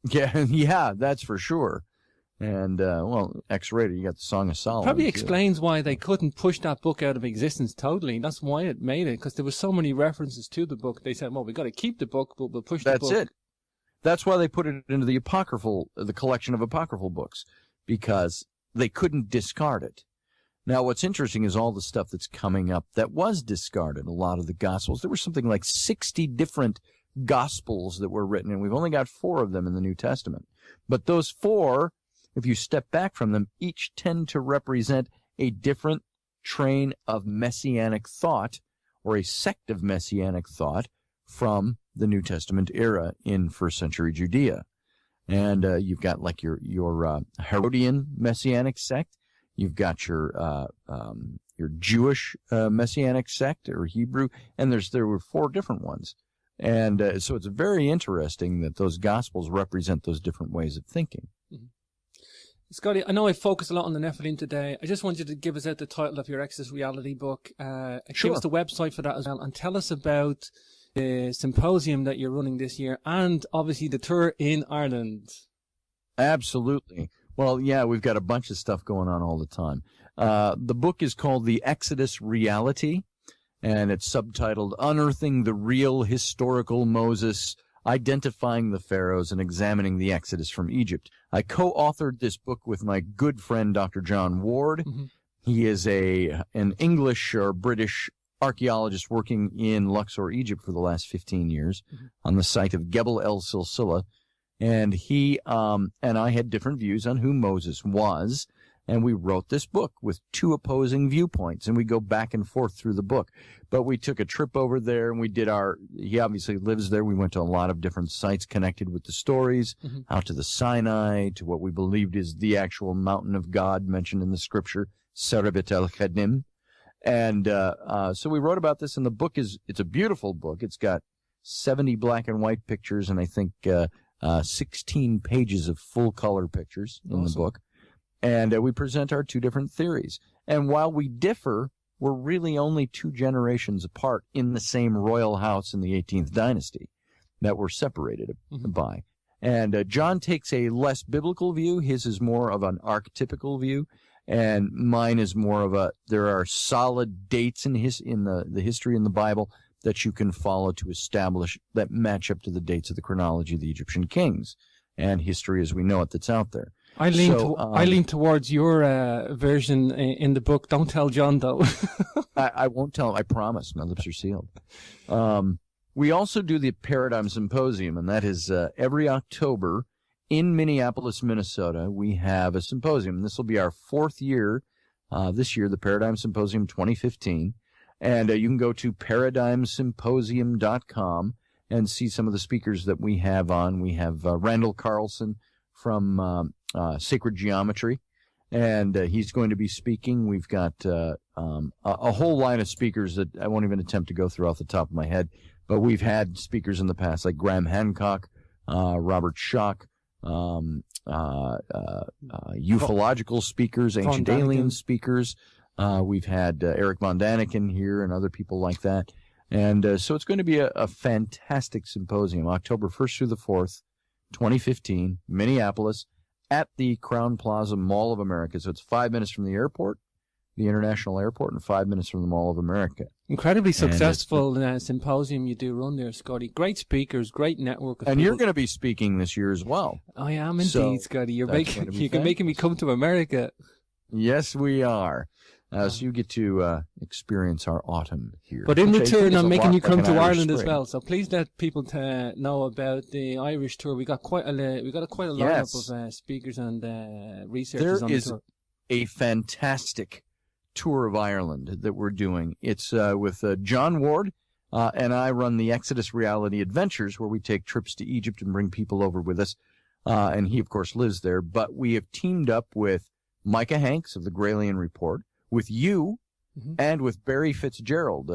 Yeah, that's for sure. And, X-rated, you got the Song of Solomon. Probably explains why they couldn't push that book out of existence totally. That's why it made it, because there were so many references to the book. They said, well, we've got to keep the book, but we'll push the book. That's it. That's why they put it into the collection of apocryphal books, because they couldn't discard it. Now, what's interesting is all the stuff that's coming up that was discarded. A lot of the Gospels. There were something like 60 different Gospels that were written, and we've only got 4 of them in the New Testament. But those 4, if you step back from them, each tend to represent a different train of messianic thought or a sect of messianic thought from the New Testament era in 1st century Judea. And you've got like your Herodian messianic sect. You've got your Jewish messianic sect or Hebrew, and there were 4 different ones. And so it's very interesting that those Gospels represent those different ways of thinking. Mm-hmm. Scotty, I know I focused a lot on the Nephilim today. I just want you to give us out the title of your Exodus Reality book. Sure. Give us the website for that as well, and tell us about the symposium that you're running this year, and obviously the tour in Ireland. Absolutely. Well, yeah, we've got a bunch of stuff going on all the time. The book is called The Exodus Reality, and it's subtitled Unearthing the Real Historical Moses, Identifying the Pharaohs and Examining the Exodus from Egypt. I co-authored this book with my good friend, Dr. John Ward. Mm-hmm. He is an English or British archaeologist working in Luxor, Egypt for the last 15 years on the site of Gebel el Silsila. And he and I had different views on who Moses was, and we wrote this book with two opposing viewpoints, and we go back and forth through the book. But we took a trip over there, and we did he obviously lives there. We went to a lot of different sites connected with the stories, out to the Sinai, to what we believed is the actual mountain of God mentioned in the scripture, Serabet el-Khadim. And so we wrote about this, and the book it's a beautiful book. It's got 70 black and white pictures, and I think 16 pages of full color pictures in the book. And we present our two different theories. And while we differ, we're really only 2 generations apart in the same royal house in the 18th dynasty that we're separated by. And John takes a less biblical view. His is more of an archetypical view. And mine is more of there are solid dates in the history in the Bible that you can follow to establish that match up to the dates of the chronology of the Egyptian kings and history as we know it that's out there. I lean towards your version in the book. Don't tell John, though. I won't tell him. I promise. My lips are sealed. We also do the Paradigm Symposium, and that is every October in Minneapolis, Minnesota. We have a symposium. This will be our 4th year this year, the Paradigm Symposium 2015. And you can go to paradigmsymposium.com and see some of the speakers that we have on. We have Randall Carlson from Sacred Geometry, and he's going to be speaking. We've got a whole line of speakers that I won't even attempt to go through off the top of my head, but we've had speakers in the past like Graham Hancock, Robert Schock, ufological speakers, ancient alien speakers. We've had Eric von Daniken here and other people like that. And so it's going to be a fantastic symposium, October 1st through the 4th, 2015, Minneapolis, at the Crowne Plaza Mall of America. So it's 5 minutes from the airport, the International Airport, and 5 minutes from the Mall of America. Incredibly successful symposium you do run there, Scotty. Great speakers, great network of and people. You're going to be speaking this year as well. I am indeed, Scotty. You're making me come to America. Yes, we are. So you get to experience our autumn here. But in return, I'm making you come to Ireland as well. So please let people know about the Irish tour. We got quite a lineup of speakers and researchers on the tour. There is a fantastic tour of Ireland that we're doing. It's with John Ward, and I run the Exodus Reality Adventures, where we take trips to Egypt and bring people over with us. And he, of course, lives there. But we have teamed up with Micah Hanks of the Graylian Report, with you, and with Barry Fitzgerald.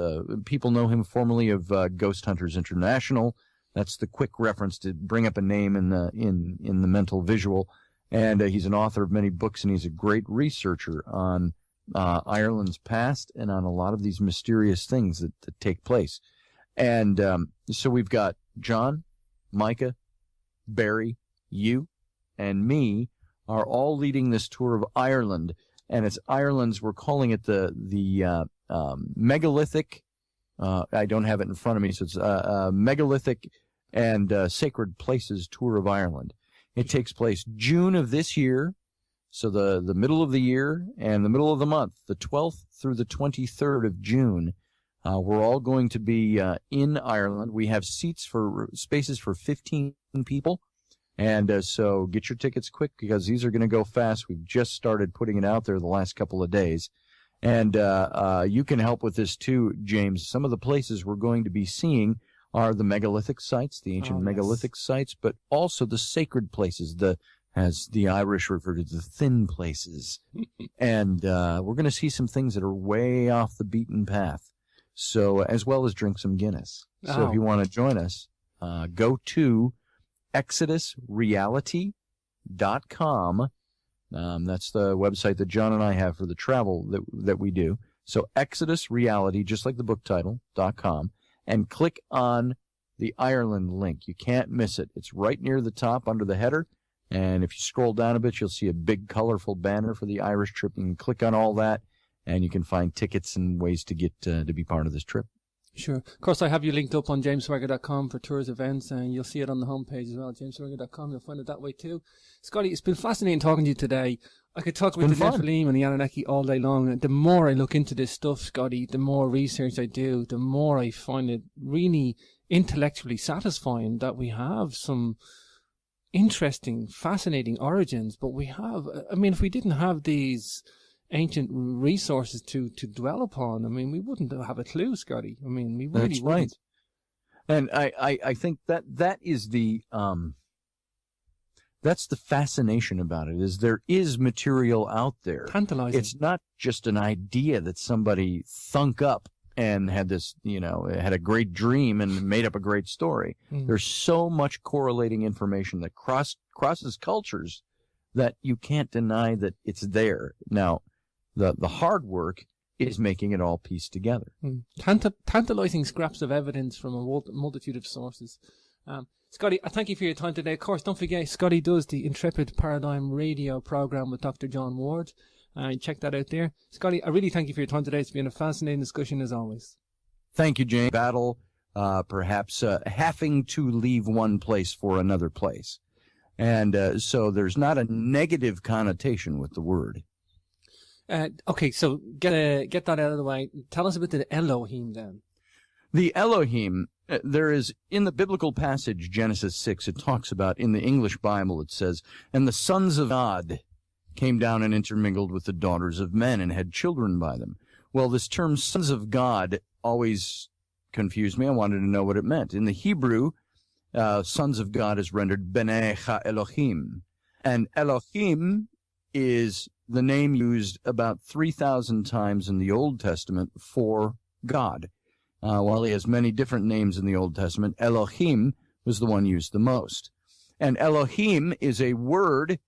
People know him formerly of Ghost Hunters International. That's the quick reference to bring up a name in the mental visual. And he's an author of many books, and he's a great researcher on Ireland's past and on a lot of these mysterious things that take place. And so we've got John, Micah, Barry, you, and me are all leading this tour of Ireland. And it's Ireland's, we're calling it the megalithic, I don't have it in front of me, so it's megalithic and sacred places tour of Ireland. It takes place June of this year, so the middle of the year and the middle of the month, the 12th through the 23rd of June. We're all going to be in Ireland. We have spaces for 15 people. And so get your tickets quick, because these are going to go fast. We've just started putting it out there the last couple of days. And you can help with this too, James. Some of the places we're going to be seeing are the megalithic sites, the ancient megalithic sites, but also the sacred places, as the Irish refer to, the thin places. And we're going to see some things that are way off the beaten path. So, as well as drink some Guinness. So if you want to join us, go to ExodusReality.com. That's the website that John and I have for the travel that we do. So ExodusReality, just like the book title, .com, and click on the Ireland link. You can't miss it. It's right near the top under the header. And if you scroll down a bit, you'll see a big colorful banner for the Irish trip. You can click on all that, and you can find tickets and ways to get to be part of this trip. Sure. Of course, I have you linked up on jameswagger.com for tours, events, and you'll see it on the homepage as well, jameswagger.com. You'll find it that way too. Scotty, it's been fascinating talking to you today. I could talk about the Nephilim and the Anunaki all day long. The more I look into this stuff, Scotty, the more research I do, the more I find it really intellectually satisfying that we have some interesting, fascinating origins, but we have, I mean, if we didn't have these ancient resources to dwell upon, I mean, we wouldn't have a clue, Scotty. I mean, we really That's wouldn't. right. And I think that is the that's the fascination about it, is there is material out there. Tantalizing. It's not just an idea that somebody thunk up and had this, had a great dream and made up a great story. There's so much correlating information that crosses cultures that you can't deny that it's there. Now, the hard work is making it all pieced together. Tantalizing scraps of evidence from a multitude of sources. Scotty, I thank you for your time today. Of course, don't forget, Scotty does the Intrepid Paradigm radio program with Dr. John Ward. Check that out there. Scotty, I really thank you for your time today. It's been a fascinating discussion as always. Thank you, Jane. Battle, perhaps having to leave one place for another place. And so there's not a negative connotation with the word. Okay, so get that out of the way. Tell us about the Elohim then. The Elohim, there is, in the biblical passage, Genesis 6, it talks about, in the English Bible, it says, and the sons of God came down and intermingled with the daughters of men and had children by them. Well, this term sons of God always confused me. I wanted to know what it meant. In the Hebrew, sons of God is rendered B'nai Ha-Elohim. And Elohim is the name used about 3,000 times in the Old Testament for God. While he has many different names in the Old Testament, Elohim was the one used the most. And Elohim is a word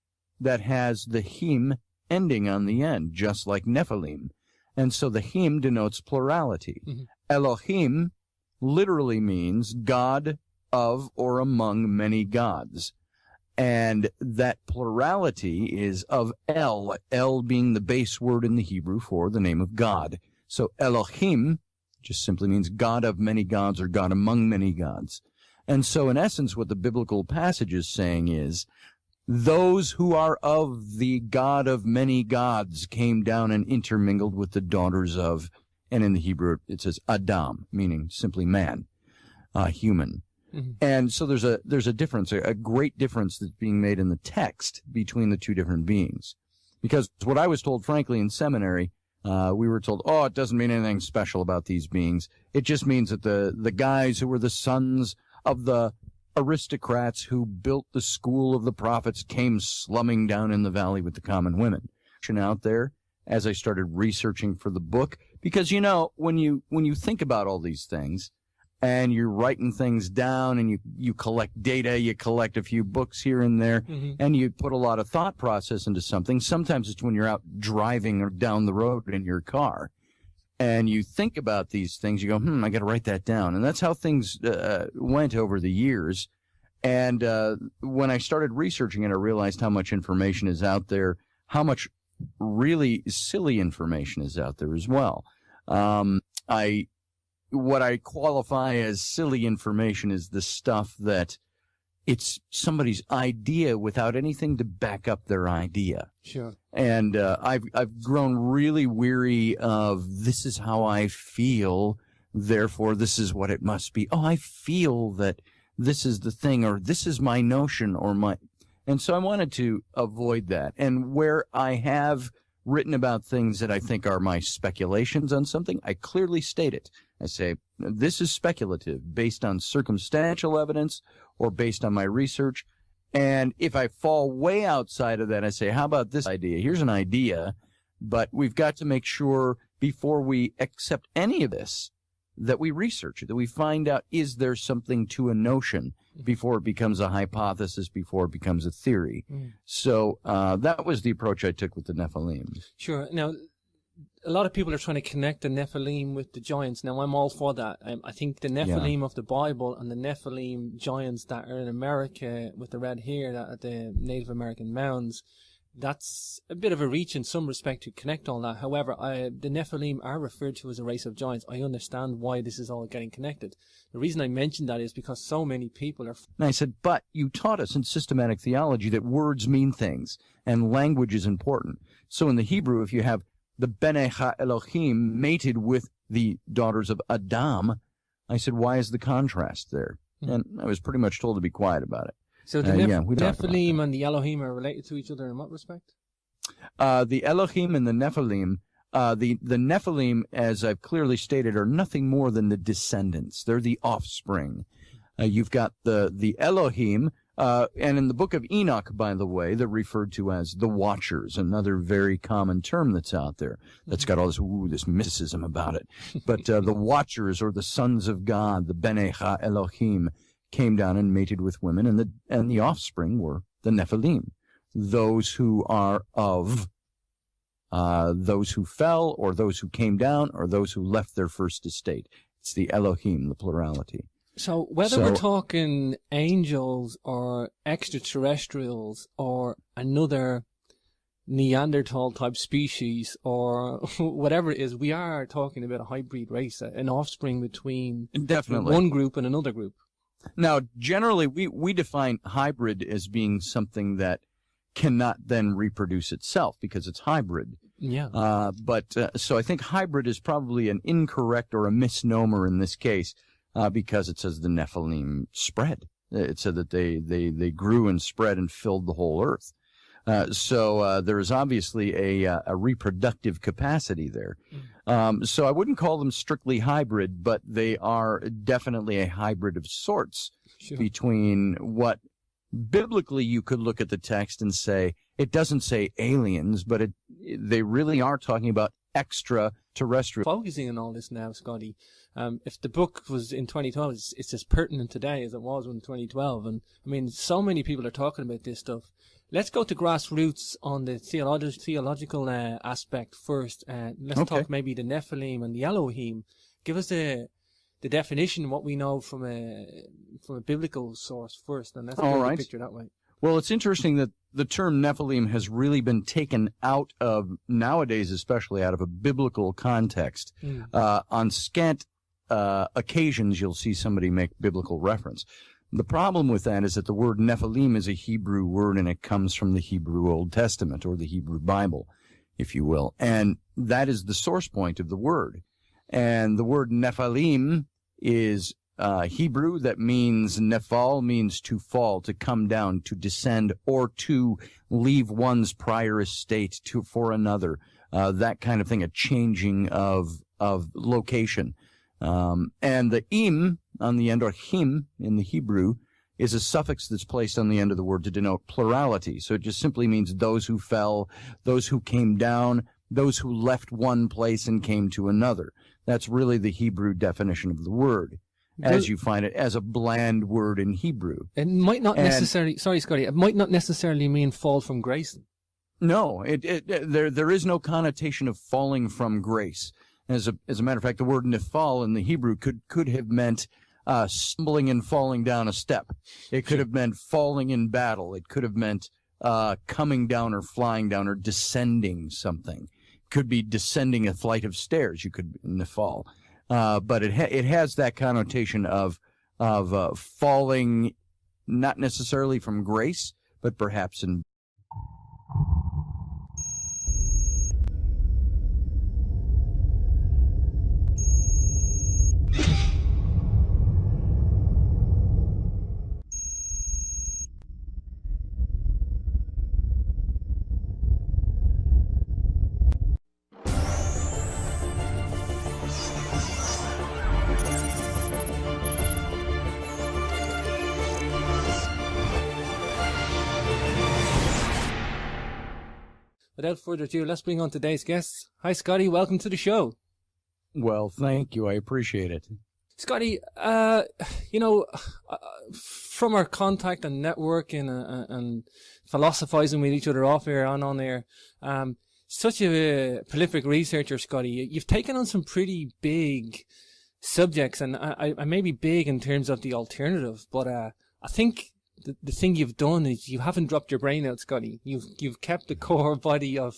that has the him ending on the end, just like Nephilim. And so the him denotes plurality. Elohim literally means God of or among many gods. And that plurality is of El, El being the base word in the Hebrew for the name of God. So Elohim just simply means God of many gods or God among many gods. And so in essence what the biblical passage is saying is, those who are of the God of many gods came down and intermingled with the daughters of, and in the Hebrew it says Adam, meaning simply man, human. And so there's a difference, a great difference that's being made in the text between the two different beings. Because what I was told, frankly, in seminary, we were told, oh, it doesn't mean anything special about these beings. It just means that the guys who were the sons of the aristocrats who built the school of the prophets came slumming down in the valley with the common women. Out there, as I started researching for the book, because, when you think about all these things, and you're writing things down, and you collect data, you collect a few books here and there, and you put a lot of thought process into something. Sometimes it's when you're out driving or down the road in your car, and you think about these things, you go, I got to write that down. And that's how things went over the years. And when I started researching it, I realized how much information is out there, how much really silly information is out there as well. What I qualify as silly information is the stuff that it's somebody's idea without anything to back up their idea. Sure. And I've grown really weary of this is how I feel, therefore this is what it must be. Oh, I feel that this is the thing, or this is my notion, or my... And so I wanted to avoid that. And where I have written about things that I think are my speculations on something, I clearly state it. I say, this is speculative, based on circumstantial evidence or based on my research. And if I fall way outside of that, I say, how about this idea? Here's an idea, but we've got to make sure before we accept any of this that we research it, that we find out, is there something to a notion before it becomes a hypothesis, before it becomes a theory. So that was the approach I took with the Nephilim. Sure. Now, a lot of people are trying to connect the Nephilim with the giants. Now, I'm all for that. I think the Nephilim of the Bible and the Nephilim giants that are in America with the red hair that at the Native American mounds, that's a bit of a reach in some respect to connect all that. However, the Nephilim are referred to as a race of giants. I understand why this is all getting connected. The reason I mentioned that is because so many people are... And I said, but you taught us in systematic theology that words mean things and language is important. So in the Hebrew, if you have the B'nai Ha-Elohim mated with the daughters of Adam, I said, why is the contrast there? And I was pretty much told to be quiet about it. So the Nephilim and the Elohim are related to each other in what respect? The Elohim and the Nephilim, the Nephilim, as I've clearly stated, are nothing more than the descendants. They're the offspring. You've got the Elohim, and in the book of Enoch, by the way, they're referred to as the Watchers, another very common term that's out there that's got all this mysticism about it. But the Watchers, or the sons of God, the Bene Ha Elohim, came down and mated with women, and the offspring were the Nephilim, those who are of those who fell, or those who came down, or those who left their first estate. It's the Elohim, the plurality. So whether we're talking angels or extraterrestrials or another Neanderthal type species or whatever it is, we are talking about a hybrid race, an offspring between one group and another group. Now, generally, we define hybrid as being something that cannot then reproduce itself because it's hybrid. Yeah. So I think hybrid is probably an incorrect or a misnomer in this case, because it says the Nephilim spread. It said that they grew and spread and filled the whole earth. So there is obviously a reproductive capacity there. So I wouldn't call them strictly hybrid, but they are definitely a hybrid of sorts between what biblically you could look at the text and say, it doesn't say aliens, but they really are talking about extraterrestrial. Focusing on all this now, Scotty, if the book was in 2012, it's as pertinent today as it was in 2012. And I mean, so many people are talking about this stuff. Let's go to grassroots on the theological aspect first. Let's talk maybe the Nephilim and the Elohim. Give us the definition, what we know from a biblical source first, and let's get the picture that way. Well, it's interesting that the term Nephilim has really been taken out of, nowadays especially, out of a biblical context. On scant occasions, you'll see somebody make biblical reference. The problem with that is that the word Nephilim is a Hebrew word, and it comes from the Hebrew Old Testament, or the Hebrew Bible, if you will. And that is the source point of the word. And the word Nephilim is Hebrew that means nephal, means to fall, to come down, to descend, or to leave one's prior estate for another. That kind of thing, a changing of location. And the im on the end, or him in the Hebrew, is a suffix that's placed on the end of the word to denote plurality. So it just simply means those who fell, those who came down, those who left one place and came to another. That's really the Hebrew definition of the word, as you find it, as a bland word in Hebrew. It might not necessarily, sorry, Scotty, it might not necessarily mean fall from grace. No, there is no connotation of falling from grace. As a matter of fact, the word nephal in the Hebrew could have meant stumbling and falling down a step. It could have meant falling in battle. It could have meant coming down or flying down or descending something. Could be descending a flight of stairs. You could nephal, but it has that connotation of falling, not necessarily from grace, but perhaps in. Without further ado, let's bring on today's guests. Hi, Scotty. Welcome to the show. Well, thank you. I appreciate it. Scotty, from our contact and networking and philosophizing with each other off air and on air, such a prolific researcher, Scotty, you've taken on some pretty big subjects, and I may be big in terms of the alternative, but I think the thing you've done is you haven't dropped your brain out, Scotty. You've kept the core body of,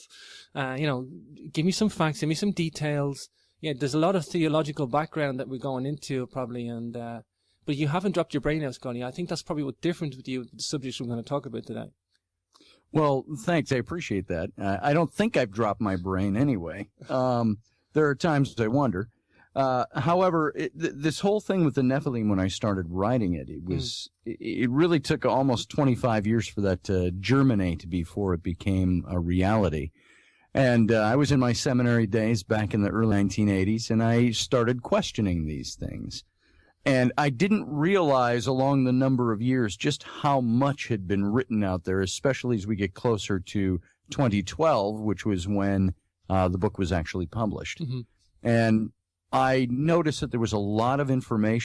give me some facts, give me some details. Yeah, there's a lot of theological background that we're going into probably, and but you haven't dropped your brain out, Scotty. I think that's probably what's different with you, the subjects we're going to talk about today. Well, thanks. I appreciate that. I don't think I've dropped my brain anyway. There are times I wonder. However, this whole thing with the Nephilim, when I started writing it, it really took almost 25 years for that to germinate before it became a reality. And I was in my seminary days back in the early 1980s, and I started questioning these things. And I didn't realize along the number of years just how much had been written out there, especially as we get closer to 2012, which was when the book was actually published. Mm-hmm. And I noticed that there was a lot of information